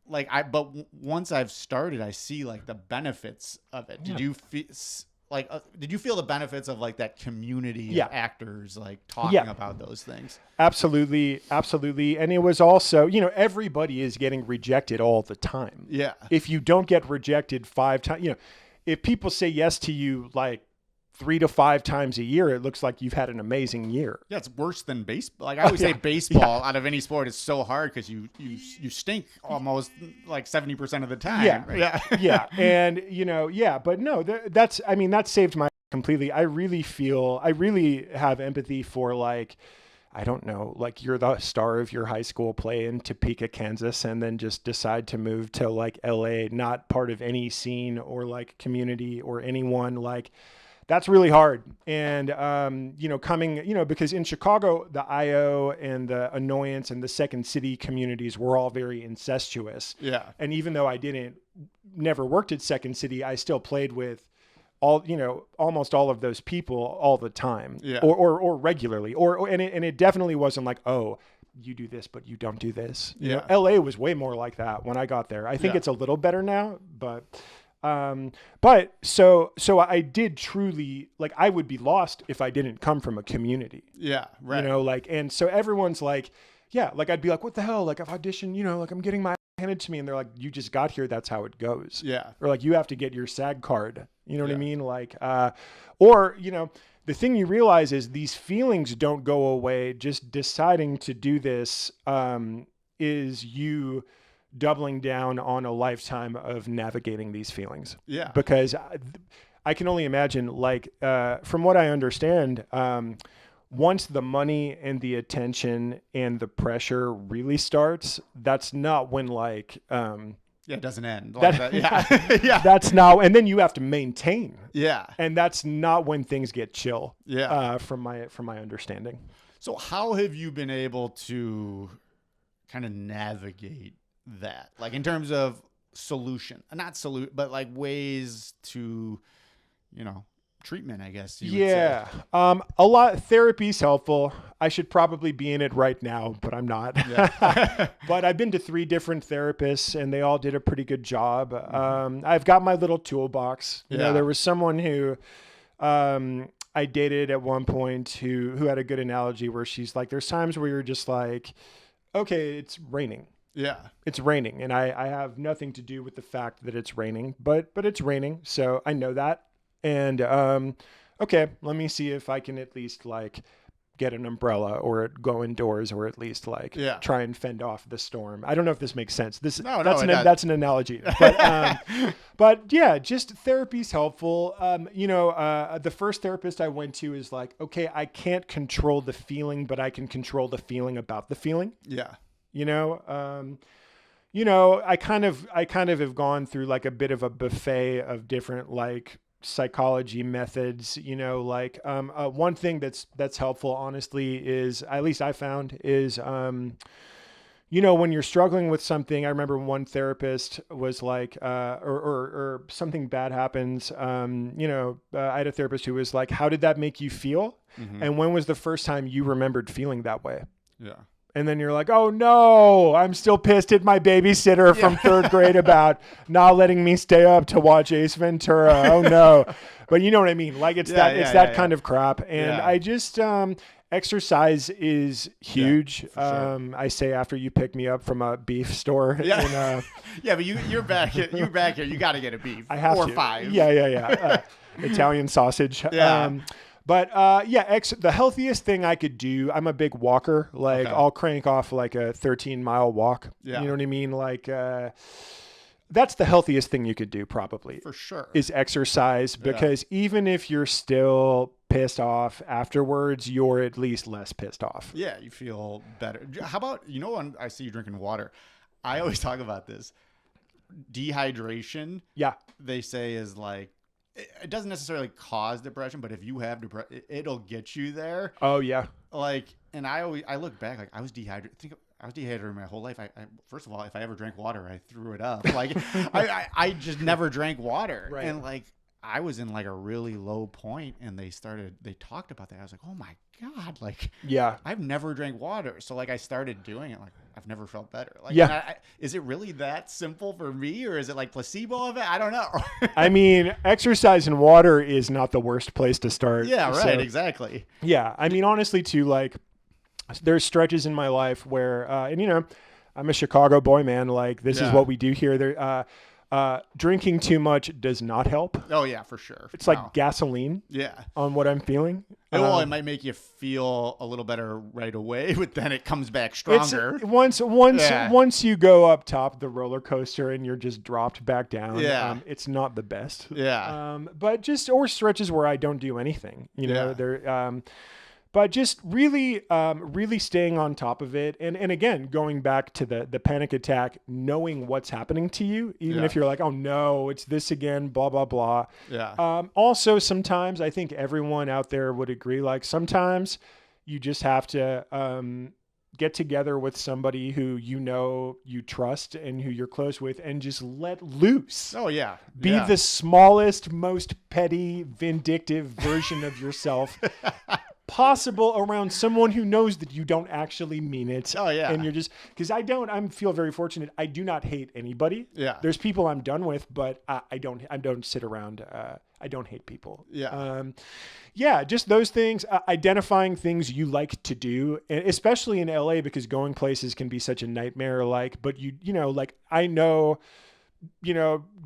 Like but once I've started, I see like the benefits of it. Did you feel the benefits of like that community of actors like talking about those things? Absolutely. And it was also, you know, everybody is getting rejected all the time. Yeah. If you don't get rejected 5 times, you know, if people say yes to you like 3 to 5 times a year, it looks like you've had an amazing year. Yeah, it's worse than baseball. Like I always say, baseball out of any sport is so hard because you stink almost like 70% of the time. Yeah. And but no, that saved my completely. I really have empathy for like, I don't know, like you're the star of your high school play in Topeka, Kansas, and then just decide to move to like LA, not part of any scene or like community or anyone. Like, that's really hard. And, coming, because in Chicago, the IO and the Annoyance and the Second City communities were all very incestuous. Yeah. And even though I never worked at Second City, I still played with almost all of those people all the time, or regularly, and it definitely wasn't like, oh, you do this, but you don't do this. You know, LA was way more like that when I got there. I think it's a little better now, but so I did truly, like, I would be lost if I didn't come from a community. Yeah. Right. And so everyone's like, like I'd be like, what the hell? Like I've auditioned, like I'm getting my handed to me, and they're like, you just got here, that's how it goes. Yeah. Or like, you have to get your SAG card. You know what I mean? Like, or, the thing you realize is these feelings don't go away. Just deciding to do this is you doubling down on a lifetime of navigating these feelings. Yeah. Because I can only imagine, like, from what I understand, once the money and the attention and the pressure really starts, that's not when like, it doesn't end like that. Yeah. That's now, and then you have to maintain. Yeah. And that's not when things get chill. Yeah. From my understanding. So how have you been able to kind of navigate that? Like in terms of but like ways to, treatment, I guess you would say. A lot. Therapy's helpful. I should probably be in it right now, but I'm not. Yeah. But I've been to 3 different therapists, and they all did a pretty good job. I've got my little toolbox. There was someone who I dated at one point who had a good analogy where she's like, there's times where you're just like, okay, it's raining. Yeah. It's raining, and I have nothing to do with the fact that it's raining, but it's raining, so I know that. And, okay, let me see if I can at least like get an umbrella or go indoors, or at least like try and fend off the storm. I don't know if this makes sense. That's an analogy, but yeah, just therapy's helpful. The first therapist I went to is like, okay, I can't control the feeling, but I can control the feeling about the feeling. Yeah. I kind of have gone through like a bit of a buffet of different like psychology methods. One thing that's helpful, honestly, is, at least I found, is when you're struggling with something. I remember one therapist was like, or something bad happens. I had a therapist who was like, how did that make you feel? Mm-hmm. And when was the first time you remembered feeling that way? Yeah. And then you're like, oh no, I'm still pissed at my babysitter from 3rd grade about not letting me stay up to watch Ace Ventura. Oh no. But you know what I mean? Like it's that kind of crap. And I just, exercise is huge. Yeah, sure. I say after you pick me up from a beef store. Yeah. But you're back here. You got to get a beef. I have or to. 5. Yeah. Italian sausage. Yeah. The healthiest thing I could do, I'm a big walker. Like I'll crank off like a 13-mile walk. Yeah. You know what I mean? Like, that's the healthiest thing you could do, probably. For sure. Is exercise, because even if you're still pissed off afterwards, you're at least less pissed off. Yeah. You feel better. How about, when I see you drinking water, I always talk about this. Dehydration. Yeah. They say is like, it doesn't necessarily cause depression, but if you have depression, it'll get you there. Oh yeah. Like, and I look back, like I was dehydrated. I was dehydrated my whole life. I first of all, if I ever drank water, I threw it up. Like I just never drank water. Right. And like, I was in like a really low point, and they talked about that. I was like, oh my God, like, yeah, I've never drank water. So like I started doing it. Like, I've never felt better. Like, yeah. Is it really that simple for me, or is it like placebo of it? I don't know. I mean, exercise and water is not the worst place to start. Yeah, right. So, exactly. Yeah. I mean, honestly too, like there's stretches in my life where, I'm a Chicago boy, man. Like this is what we do here. There, Drinking too much does not help. Oh yeah, for sure. It's like gasoline. Yeah. On what I'm feeling. Well, it might make you feel a little better right away, but then it comes back stronger. Once you go up top of the roller coaster and you're just dropped back down, it's not the best. Yeah. But or stretches where I don't do anything, but just really, really staying on top of it. And again, going back to the panic attack, knowing what's happening to you, even if you're like, oh no, it's this again, blah, blah, blah. Yeah. Also, sometimes I think everyone out there would agree, like sometimes you just have to get together with somebody who you trust and who you're close with and just let loose. Oh, yeah. Be the smallest, most petty, vindictive version of yourself possible around someone who knows that you don't actually mean it. Oh yeah. And you're just, because I feel very fortunate. I do not hate anybody. Yeah. There's people I'm done with, but I don't sit around. I don't hate people. Yeah. Just those things, identifying things you like to do, especially in LA, because going places can be such a nightmare. But I know,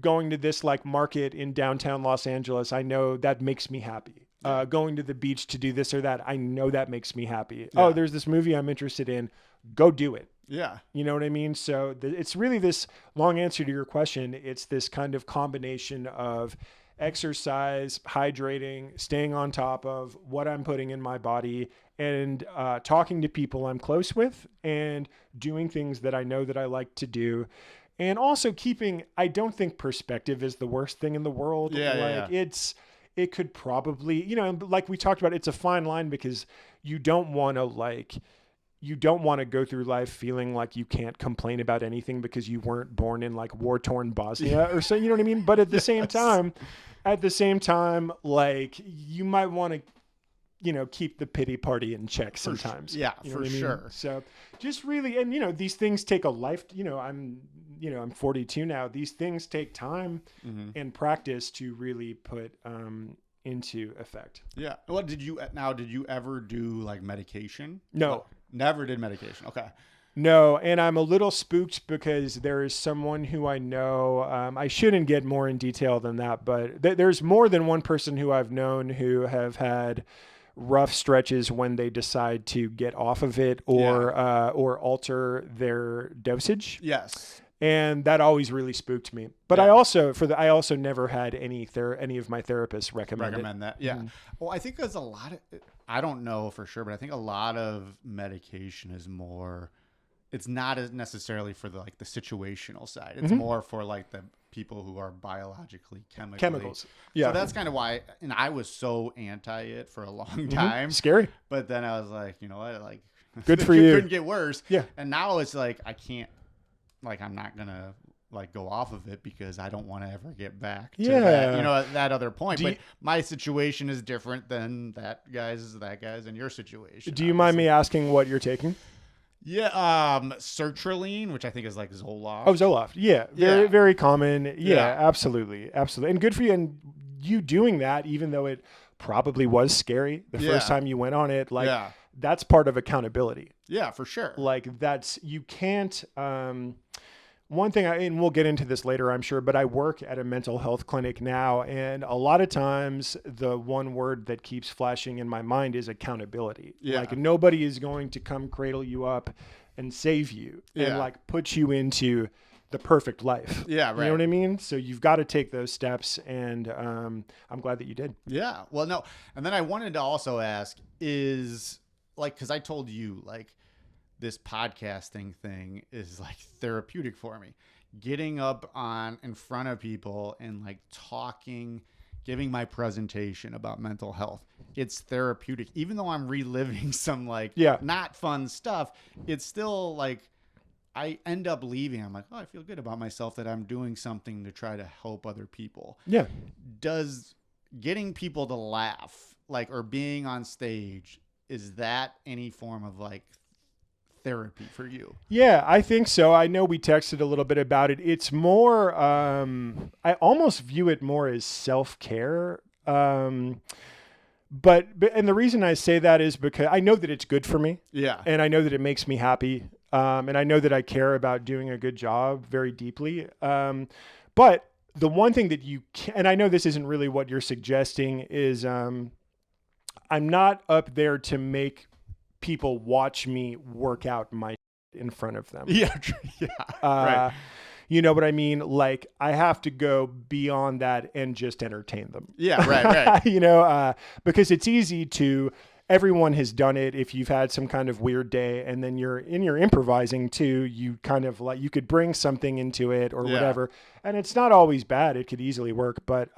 going to this like market in downtown Los Angeles, I know that makes me happy. Going to the beach to do this or that, I know that makes me happy. Yeah. Oh, there's this movie I'm interested in. Go do it. Yeah. You know what I mean? So it's really this long answer to your question. It's this kind of combination of exercise, hydrating, staying on top of what I'm putting in my body, and talking to people I'm close with, and doing things that I know that I like to do. And also I don't think perspective is the worst thing in the world. It could probably, like we talked about, it's a fine line, because you don't want to go through life feeling like you can't complain about anything because you weren't born in like war-torn Bosnia or so, you know what I mean? But at the same time, like you might want to, keep the pity party in check sometimes. For sure. So just really, and these things take a life, I'm 42 now. These things take time and practice to really put into effect. Yeah. What did you ever do like medication? No. Never did medication. Okay. No, and I'm a little spooked because there is someone who I know, I shouldn't get more in detail than that, but there's more than one person who I've known who have had rough stretches when they decide to get off of it or alter their dosage. Yes. And that always really spooked me. But I also never had any of my therapists recommend that. Yeah. Well, I think there's a lot of, I don't know for sure, but I think a lot of medication is more, it's not as necessarily for the situational side. It's more for like the people who are biologically chemicals. Yeah. So that's kind of why, and I was so anti it for a long time. Scary. But then I was like, you know what, like good for you. Couldn't get worse. Yeah. And now it's like, I can't, like, I'm not going to like go off of it because I don't want to ever get back to that other point. But my situation is different than that guy's and your situation. Do you mind me asking what you're taking? Yeah, sertraline, which I think is like Zoloft. Oh, Zoloft. Yeah, very, very common. Yeah, absolutely. And good for you. And you doing that, even though it probably was scary the first time you went on it, that's part of accountability. Yeah, for sure. Like you can't, one thing, and we'll get into this later, I'm sure, but I work at a mental health clinic now, and a lot of times the one word that keeps flashing in my mind is accountability. Yeah. Like nobody is going to come cradle you up and save you and like put you into the perfect life. Yeah, right. You know what I mean? So you've got to take those steps, and I'm glad that you did. Yeah. Well, no. And then I wanted to also ask is like, because I told you like, this podcasting thing is like therapeutic for me. Getting up in front of people and like talking, giving my presentation about mental health. It's therapeutic. Even though I'm reliving some like not fun stuff, it's still like I end up leaving. I'm like, oh, I feel good about myself that I'm doing something to try to help other people. Yeah. Does getting people to laugh like or being on stage, is that any form of like therapy for you? Yeah, I think so. I know we texted a little bit about it. It's more, I almost view it more as self-care. But the reason I say that is because I know that it's good for me. Yeah. And I know that it makes me happy. And I know that I care about doing a good job very deeply. But But the one thing that you can, and I know this isn't really what you're suggesting, is I'm not up there to make people watch me work out my in front of them. Yeah. Right. You know what I mean? Like, I have to go beyond that and just entertain them. Yeah, right. You know, because it's easy to, everyone has done it. If you've had some kind of weird day and then you're improvising too, you kind of like, you could bring something into it or whatever. And it's not always bad. It could easily work. But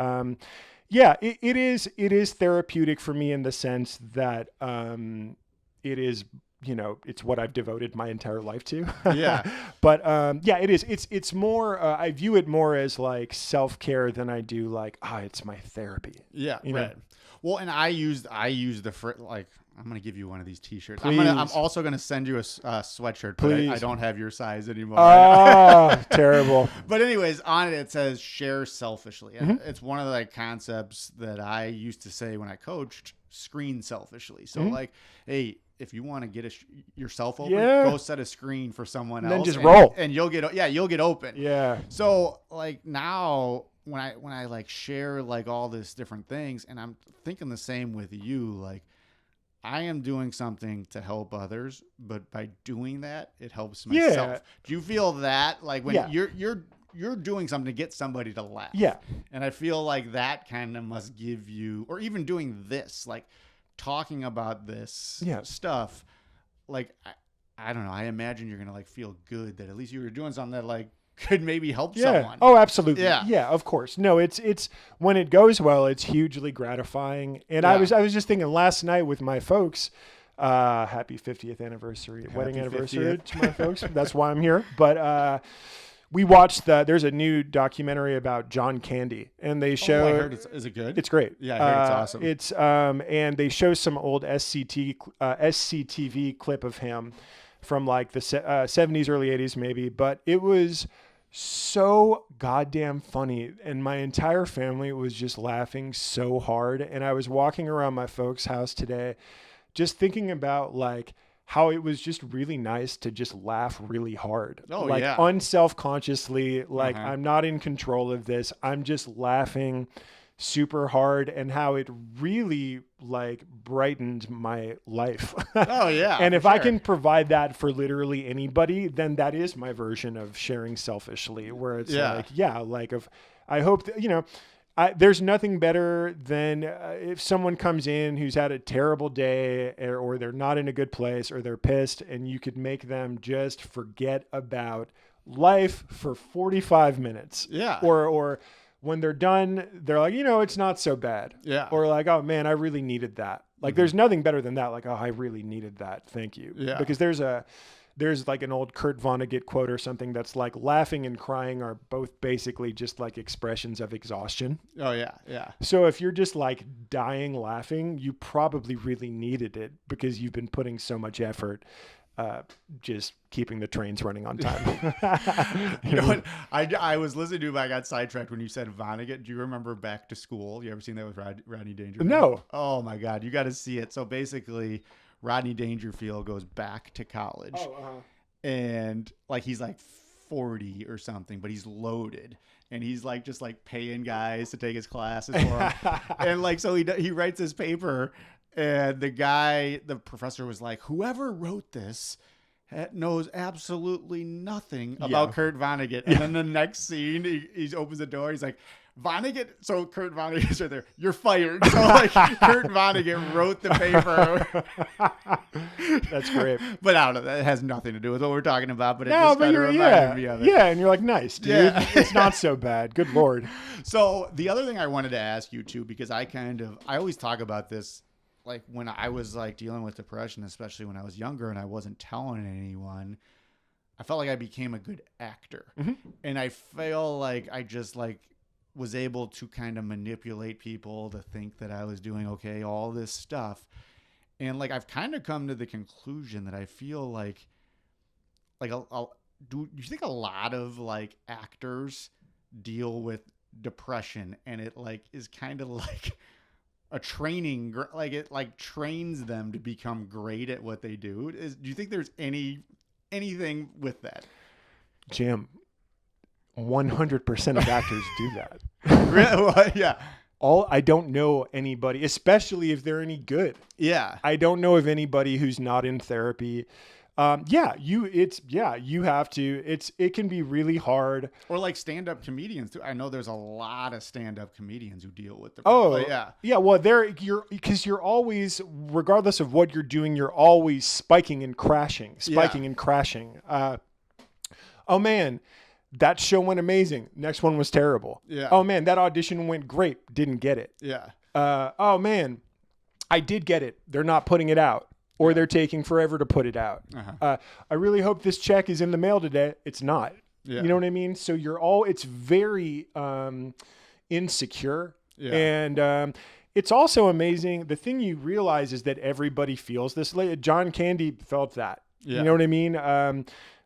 yeah, it is therapeutic for me in the sense that it is, you know, it's what I've devoted my entire life to. Yeah. But yeah, it is. It's more, I view it more as like self-care than I do like, it's my therapy. Yeah. You right. know? Well, and I use the like, I'm going to give you one of these t-shirts. Please. I'm also going to send you a sweatshirt, but Please. I don't have your size anymore. Oh, terrible. But anyways, on it says share selfishly. And it's one of the like concepts that I used to say when I coached, screen selfishly. So like, hey, if you want to get yourself open, go set a screen for someone else. Then just roll. And you'll get open. Yeah. So like now when I like share like all this different things, and I'm thinking the same with you, like I am doing something to help others, but by doing that, it helps myself. Yeah. Do you feel that like when you're doing something to get somebody to laugh? Yeah. And I feel like that kind of must give you, or even doing this, like talking about this stuff, like I don't know, I imagine you're gonna like feel good that at least you were doing something that like could maybe help someone. Oh, absolutely. Yeah. Yeah, of course. No, it's when it goes well, it's hugely gratifying. And I was just thinking last night with my folks, happy 50th anniversary, wedding anniversary 50th. to my folks. That's why I'm here. But we watched there's a new documentary about John Candy, and they show. I heard is it good? It's great. Yeah, I heard it's awesome. It's and they show some old SCTV clip of him from like the 70s, early 80s maybe, but it was so goddamn funny, and my entire family was just laughing so hard. And I was walking around my folks' house today just thinking about like how it was just really nice to just laugh really hard. Like unselfconsciously, like I'm not in control of this. I'm just laughing super hard, and how it really like brightened my life. Oh yeah. And if I can provide that for literally anybody, then that is my version of sharing selfishly, where it's I hope that, you know, there's nothing better than if someone comes in who's had a terrible day, or they're not in a good place, or they're pissed, and you could make them just forget about life for 45 minutes. Yeah. Or when they're done, they're like, you know, it's not so bad. Yeah. Or like, oh man, I really needed that. Like there's nothing better than that. Like, oh, I really needed that. Thank you. Yeah. Because there's like an old Kurt Vonnegut quote or something that's like, laughing and crying are both basically just like expressions of exhaustion. Oh yeah. Yeah. So if you're just like dying laughing, you probably really needed it because you've been putting so much effort just keeping the trains running on time. You know what? I was listening to him. I got sidetracked when you said Vonnegut. Do you remember Back to School? You ever seen that with Rodney Dangerfield? No. Oh my God, you got to see it. So basically, Rodney Dangerfield goes back to college, and like he's like 40 or something, but he's loaded. And he's like just like paying guys to take his classes for him, and like so he writes his paper. And the professor was like, whoever wrote this knows absolutely nothing about Kurt Vonnegut. And then the next scene, he opens the door. He's like, Vonnegut. So Kurt Vonnegut's right there. You're fired. So like Kurt Vonnegut wrote the paper. That's great. But I don't know. That has nothing to do with what we're talking about. But it just kind of reminded me of it. Yeah, and you're like, nice, dude. Yeah. It's not so bad. Good Lord. So the other thing I wanted to ask you too, because I always talk about this. Like when I was like dealing with depression, especially when I was younger and I wasn't telling anyone, I felt like I became a good actor. And I feel like I just like was able to kind of manipulate people to think that I was doing okay, all this stuff. And like, I've kind of come to the conclusion that I feel like do you think a lot of like actors deal with depression, and it like is kind of like a training, like it like trains them to become great at what they do? Do you think there's anything with that? Jim, 100% of actors do that. Really? Well, yeah. I don't know anybody, especially if they're any good. Yeah. I don't know of anybody who's not in therapy. You have to, it can be really hard. Or like stand-up comedians too. I know there's a lot of stand-up comedians who deal with the yeah. Well, because you're always, regardless of what you're doing, you're always spiking and crashing. Oh man, that show went amazing. Next one was terrible. Yeah. Oh man, that audition went great. Didn't get it. Yeah. Oh man, I did get it. They're not putting it out. Or they're taking forever to put it out. Uh-huh. I really hope this check is in the mail today. It's not. Yeah. You know what I mean? So it's very insecure. Yeah. And it's also amazing. The thing you realize is that everybody feels this. John Candy felt that. Yeah. You know what I mean?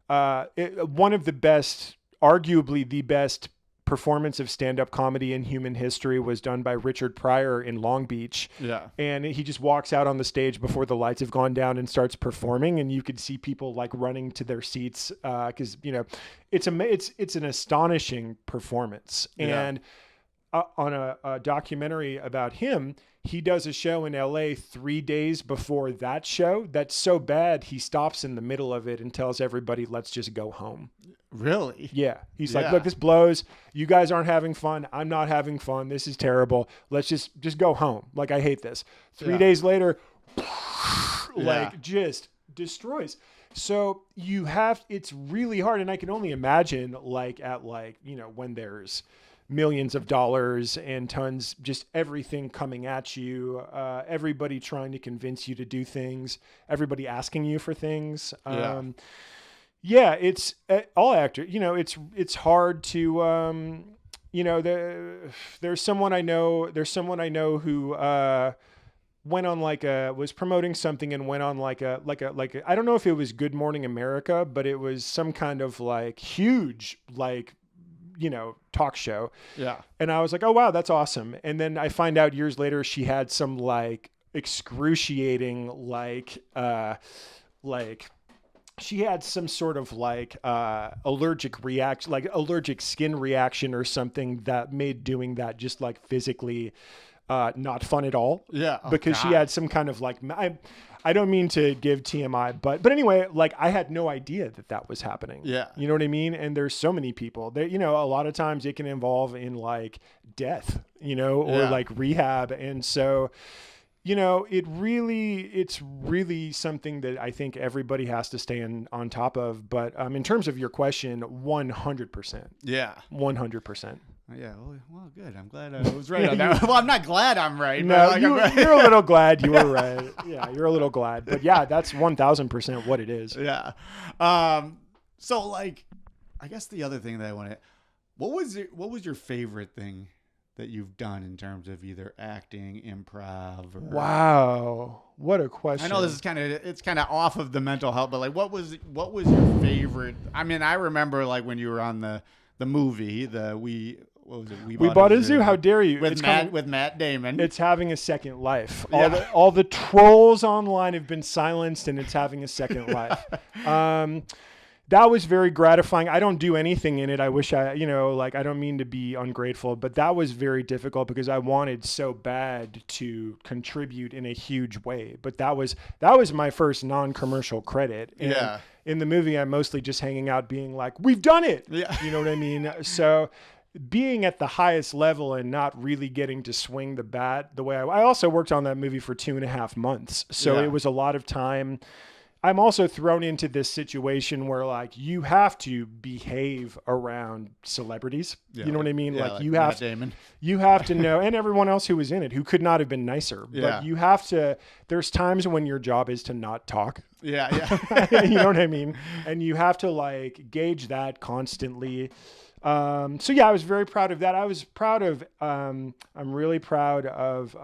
One of the best, arguably the best performance of stand-up comedy in human history was done by Richard Pryor in Long Beach. Yeah. And he just walks out on the stage before the lights have gone down and starts performing, and you could see people like running to their seats because it's an astonishing performance. Yeah. And on a documentary about him, he does a show in LA 3 days before that show that's so bad he stops in the middle of it and tells everybody, let's just go home. Really? Yeah. He's like, look, this blows. You guys aren't having fun. I'm not having fun. This is terrible. Let's just go home. Like, I hate this. 3 days later, just destroys. So it's really hard. And I can only imagine when there's millions of dollars and tons, just everything coming at you, everybody trying to convince you to do things, everybody asking you for things. It's all actors, it's hard to, there's someone I know who, went on was promoting something and went on I don't know if it was Good Morning America, but it was some kind of huge, talk show. Yeah. And I was like, oh wow, that's awesome. And then I find out years later, she had some excruciating, she had some sort of allergic reaction, allergic skin reaction or something that made doing that just physically not fun at all. Yeah. Because she had some kind of I don't mean to give TMI, but anyway, I had no idea that was happening. Yeah. You know what I mean? And there's so many people that, a lot of times it can involve in death, or rehab. And so, it's really something that I think everybody has to stay on top of. But in terms of your question, 100%. Yeah. 100%. Yeah. Well, good. I'm glad I was right on that. Well, I'm not glad I'm right. No, you're a little glad you were right. Yeah, you're a little glad. But yeah, that's 1,000% what it is. Yeah. So I guess the other thing that I want to, what was your favorite thing that you've done in terms of either acting, improv, or... Wow, what a question. I know this is kind of off of the mental health, but what was your favorite? I mean, I remember when you were on the movie, We Bought a Zoo. How dare you? With Matt Damon. It's having a second life. Yeah. All the trolls online have been silenced, and it's having a second life. That was very gratifying. I don't do anything in it. I wish I don't mean to be ungrateful, but that was very difficult because I wanted so bad to contribute in a huge way. But that was my first non-commercial credit. And in the movie, I'm mostly just hanging out being like, we've done it. Yeah. You know what I mean? So being at the highest level and not really getting to swing the bat the way I also worked on that movie for 2.5 months. So it was a lot of time. I'm also thrown into this situation where you have to behave around celebrities. Yeah. You know what I mean? Yeah, you Matt Damon. You have to know, and everyone else who was in it, who could not have been nicer. Yeah. But you have to, there's times when your job is to not talk. Yeah. You know what I mean? And you have to gauge that constantly. So yeah, I was very proud of that. I was proud of, I'm really proud of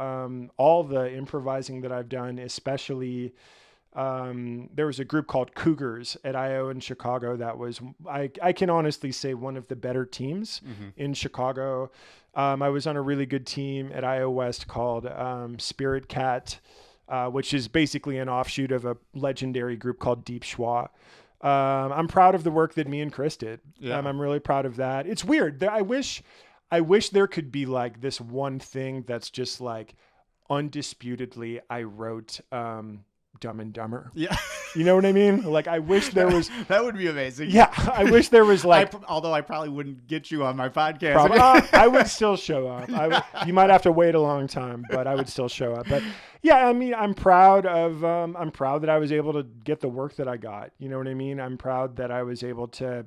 all the improvising that I've done, especially there was a group called Cougars at IO in Chicago that was, I can honestly say, one of the better teams in Chicago. I was on a really good team at IO West called Spirit Cat, which is basically an offshoot of a legendary group called Deep Schwa. I'm proud of the work that me and Chris did. Yeah. I'm really proud of that. It's weird. I wish there could be like this one thing that's just like undisputedly I wrote Dumb and Dumber. Yeah. You know what I mean? Like I wish there was. That would be amazing. Yeah, I wish there was like. Although I probably wouldn't get you on my podcast. I would still show up. You might have to wait a long time, but I would still show up. But yeah, I mean, I'm proud that I was able to get the work that I got. You know what I mean? I'm proud that I was able to.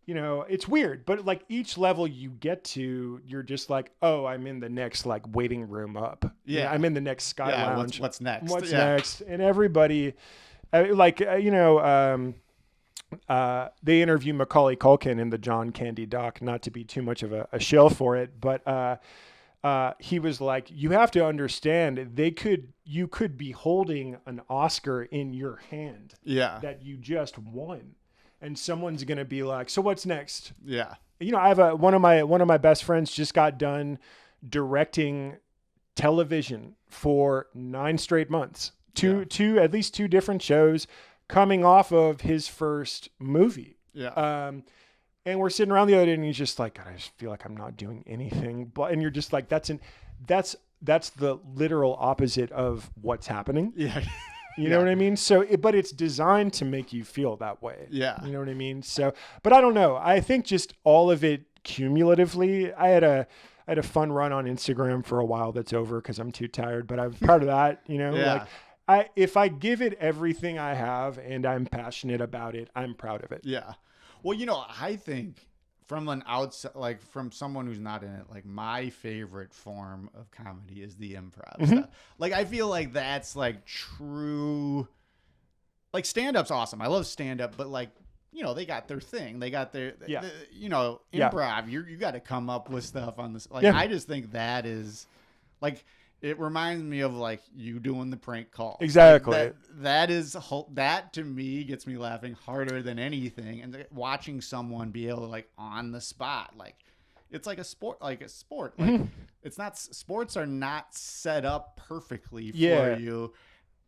You know, it's weird, but like each level you get to, you're just like, oh, I'm in the next like waiting room up. Yeah, I'm in the next Sky Lounge. What's next? What's next? And everybody, you know, they interview Macaulay Culkin in the John Candy doc. Not to be too much of a shill for it, but he was like, you have to understand, you could be holding an Oscar in your hand. Yeah, that you just won. And someone's going to be like, so what's next? Yeah. You know, I have one of my best friends just got done directing television for 9 straight months, at least two different shows coming off of his first movie. Yeah. And we're sitting around the other day and he's just like, God, I just feel like I'm not doing anything. And you're just like, that's the literal opposite of what's happening. Yeah. You know what I mean? So, but it's designed to make you feel that way. Yeah. You know what I mean? So, but I don't know. I think just all of it cumulatively, I had a fun run on Instagram for a while that's over because I'm too tired, but I'm proud of that, you know, like if I give it everything I have and I'm passionate about it, I'm proud of it. Yeah. Well, you know, I think from an outside, like from someone who's not in it, like my favorite form of comedy is the improv stuff. Like, I feel like that's like true, like stand-up's awesome. I love stand-up, but like, you know, they got their thing. They got their, you know, improv. You got to come up with stuff on this. Like, I just think that is like, it reminds me of like you doing the prank call. Exactly. Like that to me gets me laughing harder than anything. And watching someone be able to like on the spot, like it's like a sport, Like it's not, sports are not set up perfectly for you.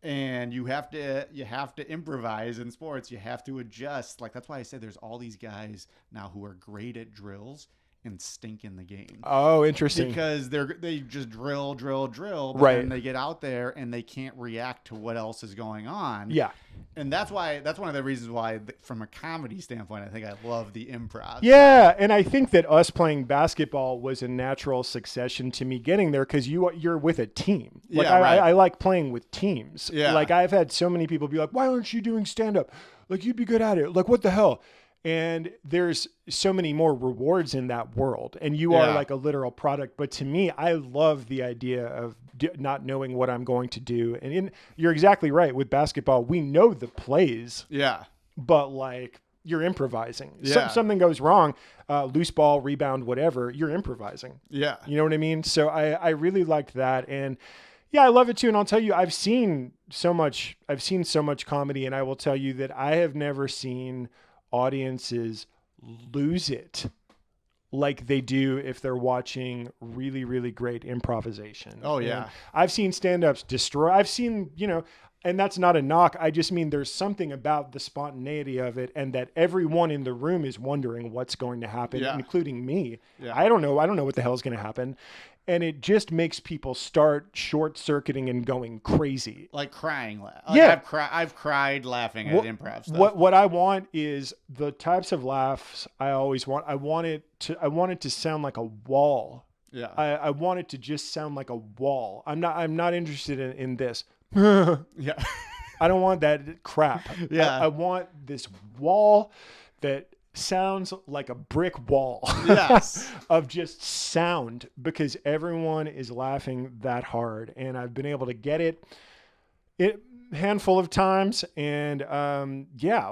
And you have to improvise in sports. You have to adjust. Like, that's why I say there's all these guys now who are great at drills and stink in the game. Oh, interesting. Because they just drill, but then they get out there and they can't react to what else is going on. Yeah. And that's one of the reasons why, from a comedy standpoint, I think I love the improv. Yeah, and I think that us playing basketball was a natural succession to me getting there because you're with a team. Like, I like playing with teams. Yeah. Like, I've had so many people be like, why aren't you doing stand-up? Like, you'd be good at it. Like, what the hell? And there's so many more rewards in that world. And you are like a literal product. But to me, I love the idea of not knowing what I'm going to do. And you're exactly right. With basketball, we know the plays. Yeah. But like, you're improvising. Yeah. Something goes wrong, loose ball, rebound, whatever, you're improvising. Yeah. You know what I mean? So I really liked that. And yeah, I love it too. And I'll tell you, I've seen so much comedy. And I will tell you that I have never seen audiences lose it like they do if they're watching really, really great improvisation. Oh yeah. And I've seen stand-ups destroy. I've seen, you know, and that's not a knock. I just mean there's something about the spontaneity of it and that everyone in the room is wondering what's going to happen, including me. Yeah. I don't know what the hell is going to happen. And it just makes people start short-circuiting and going crazy. Like crying. Like I've cried laughing at improv stuff. What I want is the types of laughs I always want. I want it to sound like a wall. Yeah. I want it to just sound like a wall. I'm not interested in this. Yeah. I don't want that crap. Yeah. I want this wall that sounds like a brick wall. Yes. Of just sound, because everyone is laughing that hard. And I've been able to get it handful of times. And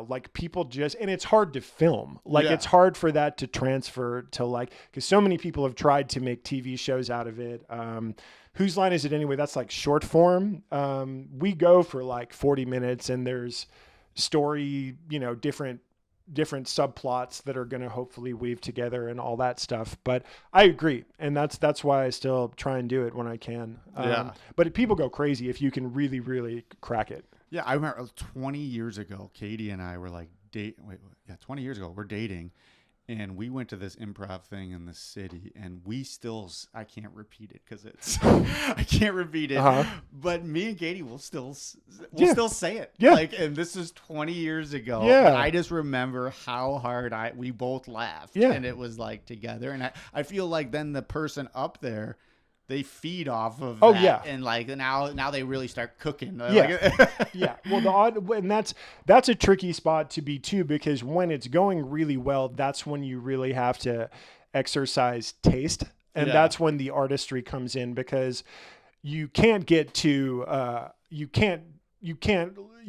like people just, and it's hard to film. Like it's hard for that to transfer to like, because so many people have tried to make TV shows out of it. Whose Line Is It Anyway? That's like short form. We go for like 40 minutes and there's story, you know, different subplots that are going to hopefully weave together and all that stuff. But I agree. And that's why I still try and do it when I can. But people go crazy if you can really, really crack it. Yeah. I remember 20 years ago, Katie and I were like yeah, 20 years ago, we're dating. And we went to this improv thing in the city, and I can't repeat it because I can't repeat it. Uh-huh. But me and Katie will still say it. Yeah. Like, and this is 20 years ago. Yeah. But I just remember how hard we both laughed. Yeah. And it was like together. And I feel like then the person up there, they feed off of that. Yeah. And like now they really start cooking. Yeah. Like, Yeah. Well, and that's a tricky spot to be too, because when it's going really well, that's when you really have to exercise taste. And that's when the artistry comes in, because you can't get to, you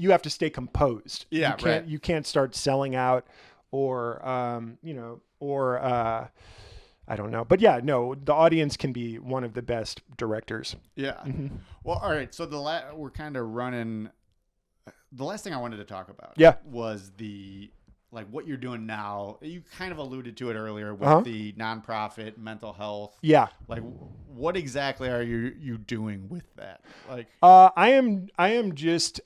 have to stay composed. Yeah. You can't start selling out or, I don't know. But yeah, no, the audience can be one of the best directors. Yeah. Mm-hmm. Well, all right. So we're kind of running. The last thing I wanted to talk about was what you're doing now. You kind of alluded to it earlier with the nonprofit mental health. Yeah. Like, what exactly are you doing with that? Like, I'm just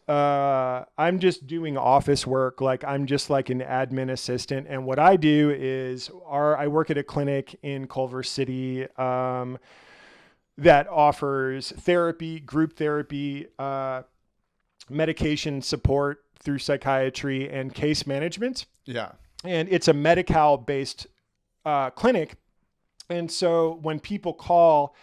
doing office work. Like, I'm just like an admin assistant. And what I do is I work at a clinic in Culver City, that offers therapy, group therapy, medication support through psychiatry, and case management. Yeah. And it's a Medi-Cal based clinic. And so when people call,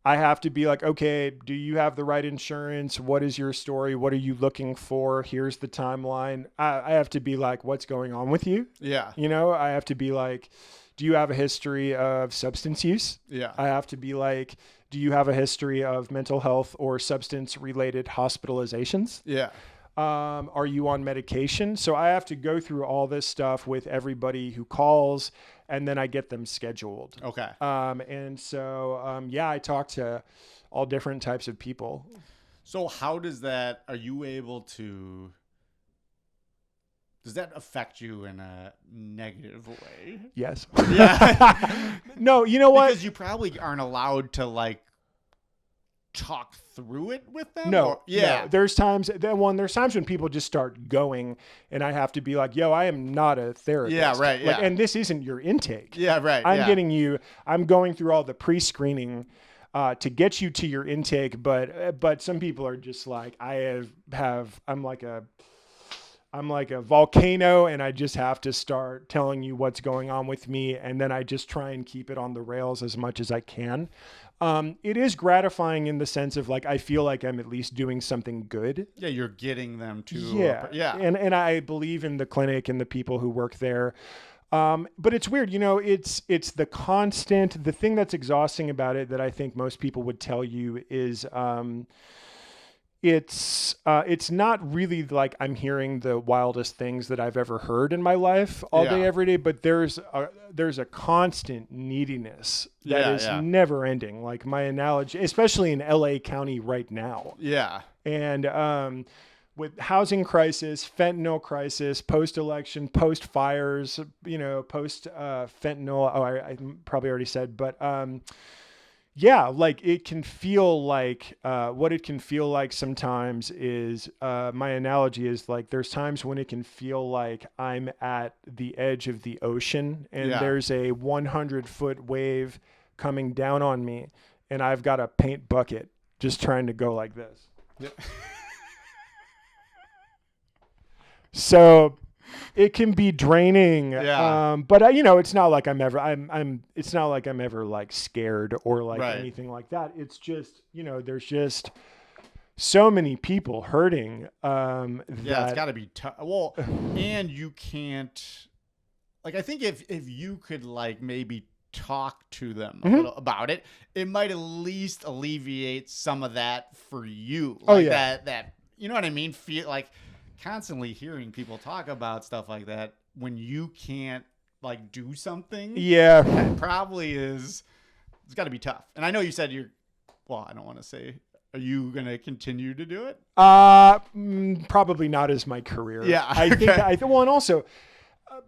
I have to be like, okay, do you have the right insurance? What is your story? What are you looking for? Here's the timeline. I have to be like, what's going on with you? Yeah. I have to be like, do you have a history of substance use? Yeah. I have to be like, do you have a history of mental health or substance related hospitalizations? Yeah. Are you on medication? So I have to go through all this stuff with everybody who calls, and then I get them scheduled. Okay. And so, I talk to all different types of people. So how does that, does that affect you in a negative way? Yes. Yeah. No, you know what? Because you probably aren't allowed to like talk through it with them. No. Yeah. No. There's times when people just start going, and I have to be like, yo, I am not a therapist. Yeah. Right. Yeah. And this isn't your intake. Yeah. Right. I'm going through all the pre-screening to get you to your intake. But some people are just like, I'm like a volcano, and I just have to start telling you what's going on with me. And then I just try and keep it on the rails as much as I can. It is gratifying in the sense of like, I feel like I'm at least doing something good. Yeah. You're getting them to. Yeah. And I believe in the clinic and the people who work there. But it's weird, it's the thing that's exhausting about it that I think most people would tell you is, it's not really like I'm hearing the wildest things that I've ever heard in my life all day, every day, but there's a constant neediness that is never ending. Like my analogy, especially in LA County right now. Yeah. And, with housing crisis, fentanyl crisis, post-election, post-fires, post fentanyl. Oh, I probably already said, but like it can feel like what it can feel like sometimes is my analogy is like there's times when it can feel like I'm at the edge of the ocean and there's a 100-foot wave coming down on me, and I've got a paint bucket just trying to go like this. Yeah. So it can be draining. Yeah. But it's not like I'm ever like scared or like anything like that. It's just, there's just so many people hurting. It's gotta be tough. Well, and you can't, like, I think if you could like maybe talk to them a little about it, it might at least alleviate some of that for you. Like that, you know what I mean? Feel like, constantly hearing people talk about stuff like that when you can't like do something. Yeah. That probably it's got to be tough. And I know you said I don't want to say, are you going to continue to do it? Probably not as my career. Yeah. And also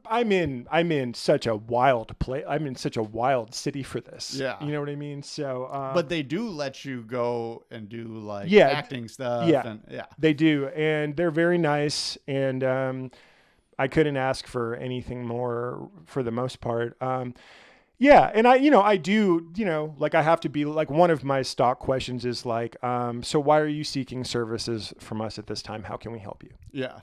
I'm in such a wild place. I'm in such a wild city for this. Yeah. You know what I mean? So, but they do let you go and do like acting stuff. Yeah. And, they do. And they're very nice. And, I couldn't ask for anything more for the most part. Yeah. And I do, like I have to be like, one of my stock questions is like, so why are you seeking services from us at this time? How can we help you? Yeah.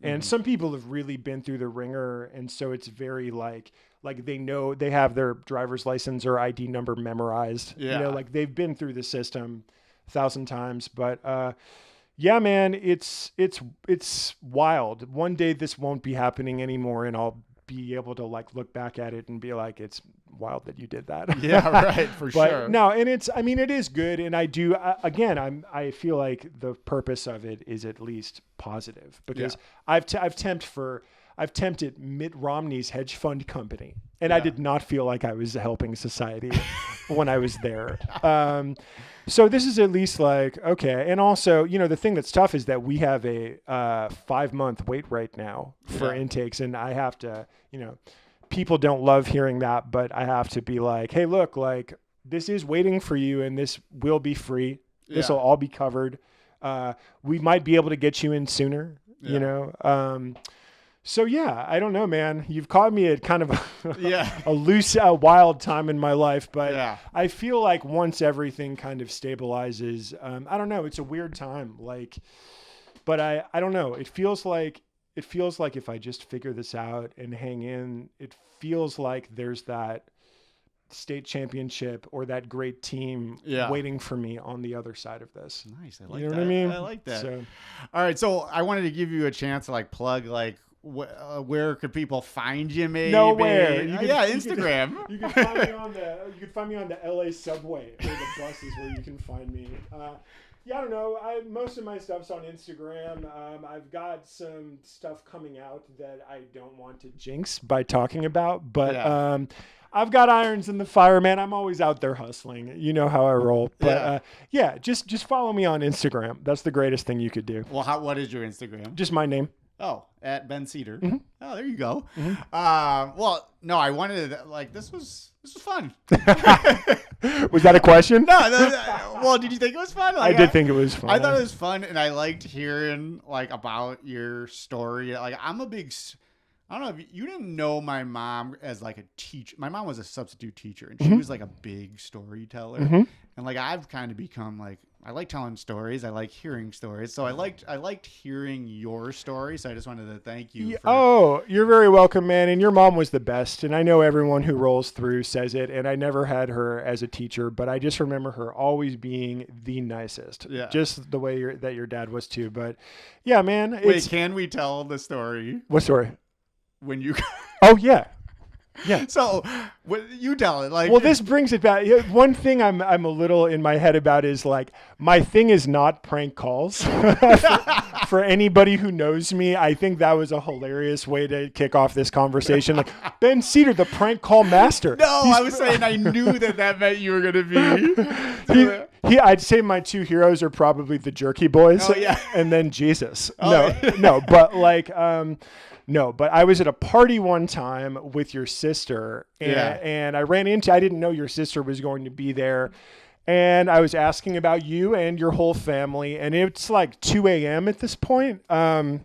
And some people have really been through the ringer. And so it's very like they know they have their driver's license or ID number memorized, like they've been through the system 1,000 times, but, yeah, man, it's wild. One day this won't be happening anymore, and I'll be able to like look back at it and be like, it's wild that you did that. Yeah, right, for but sure. No, and it is good, and I do I feel like the purpose of it is at least positive because I've tempted Mitt Romney's hedge fund company, and I did not feel like I was helping society when I was there. So this is at least like, okay. And also, the thing that's tough is that we have a 5-month wait right now for intakes. And I have to, people don't love hearing that, but I have to be like, hey, look, like this is waiting for you and this will be free. This will all be covered. We might be able to get you in sooner, So yeah, I don't know, man. You've caught me at kind of a loose, wild time in my life, but I feel like once everything kind of stabilizes, I don't know. It's a weird time, but I don't know. It feels like if I just figure this out and hang in, it feels like there's that state championship or that great team waiting for me on the other side of this. Nice. I like you know that. What I mean? I like that. So, all right. So I wanted to give you a chance to plug where could people find you? Maybe nowhere. Instagram. You can find me on the LA subway or the buses where you can find me. I don't know. Most of my stuff's on Instagram. I've got some stuff coming out that I don't want to jinx by talking about, but I've got irons in the fire, man. I'm always out there hustling. You know how I roll. But just follow me on Instagram. That's the greatest thing you could do. Well, what is your Instagram? Just my name. Oh, at Ben Cedar. Mm-hmm. Oh, there you go. Mm-hmm. No, I wanted to, this was fun. Was that a question? No. Well, did you think it was fun? I did think it was fun. I thought it was fun, and I liked hearing about your story. I'm a big. I don't know if you didn't know my mom as a teacher. My mom was a substitute teacher, and she was a big storyteller. And I've kind of become I like telling stories. I like hearing stories. So I liked hearing your story. So I just wanted to thank you. You're very welcome, man. And your mom was the best. And I know everyone who rolls through says it. And I never had her as a teacher, but I just remember her always being the nicest. Yeah. Just the way that your dad was too. But yeah, man. Wait, can we tell the story? What story? When you... Oh, yeah. Yeah. So you tell it. Well, this brings it back. One thing I'm a little in my head about is my thing is not prank calls. For anybody who knows me, I think that was a hilarious way to kick off this conversation. Ben Cedar, the prank call master. No, I was saying I knew that meant you were going to be. I'd say my two heroes are probably the Jerky Boys. Oh, yeah. And then Jesus. No, but No, but I was at a party one time with your sister, and I didn't know your sister was going to be there, and I was asking about you and your whole family, and it's 2 a.m. at this point, and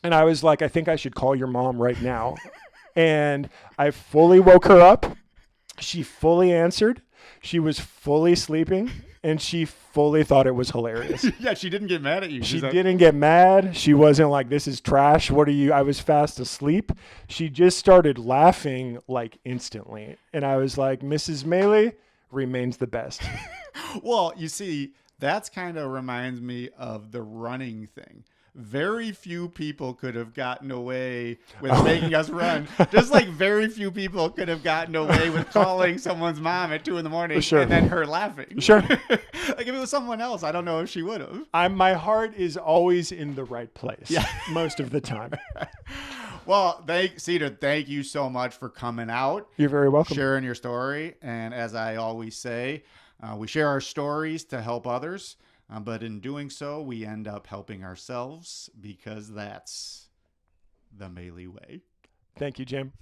I was like, I think I should call your mom right now, and I fully woke her up. She fully answered. She was fully sleeping. And she fully thought it was hilarious. Yeah, she didn't get mad at you. She didn't get mad. She wasn't like, this is trash. What are you? I was fast asleep. She just started laughing instantly. And I was like, Mrs. Maley remains the best. Well, you see, that's kind of reminds me of the running thing. Very few people could have gotten away with making us run. Just very few people could have gotten away with calling someone's mom at 2 a.m. and then her laughing. Sure. If it was someone else, I don't know if she would have. My heart is always in the right place. Yeah. Most of the time. Well, Cedar, thank you so much for coming out. You're very welcome. Sharing your story. And as I always say, we share our stories to help others. But in doing so, we end up helping ourselves because that's the Maley way. Thank you, Jim.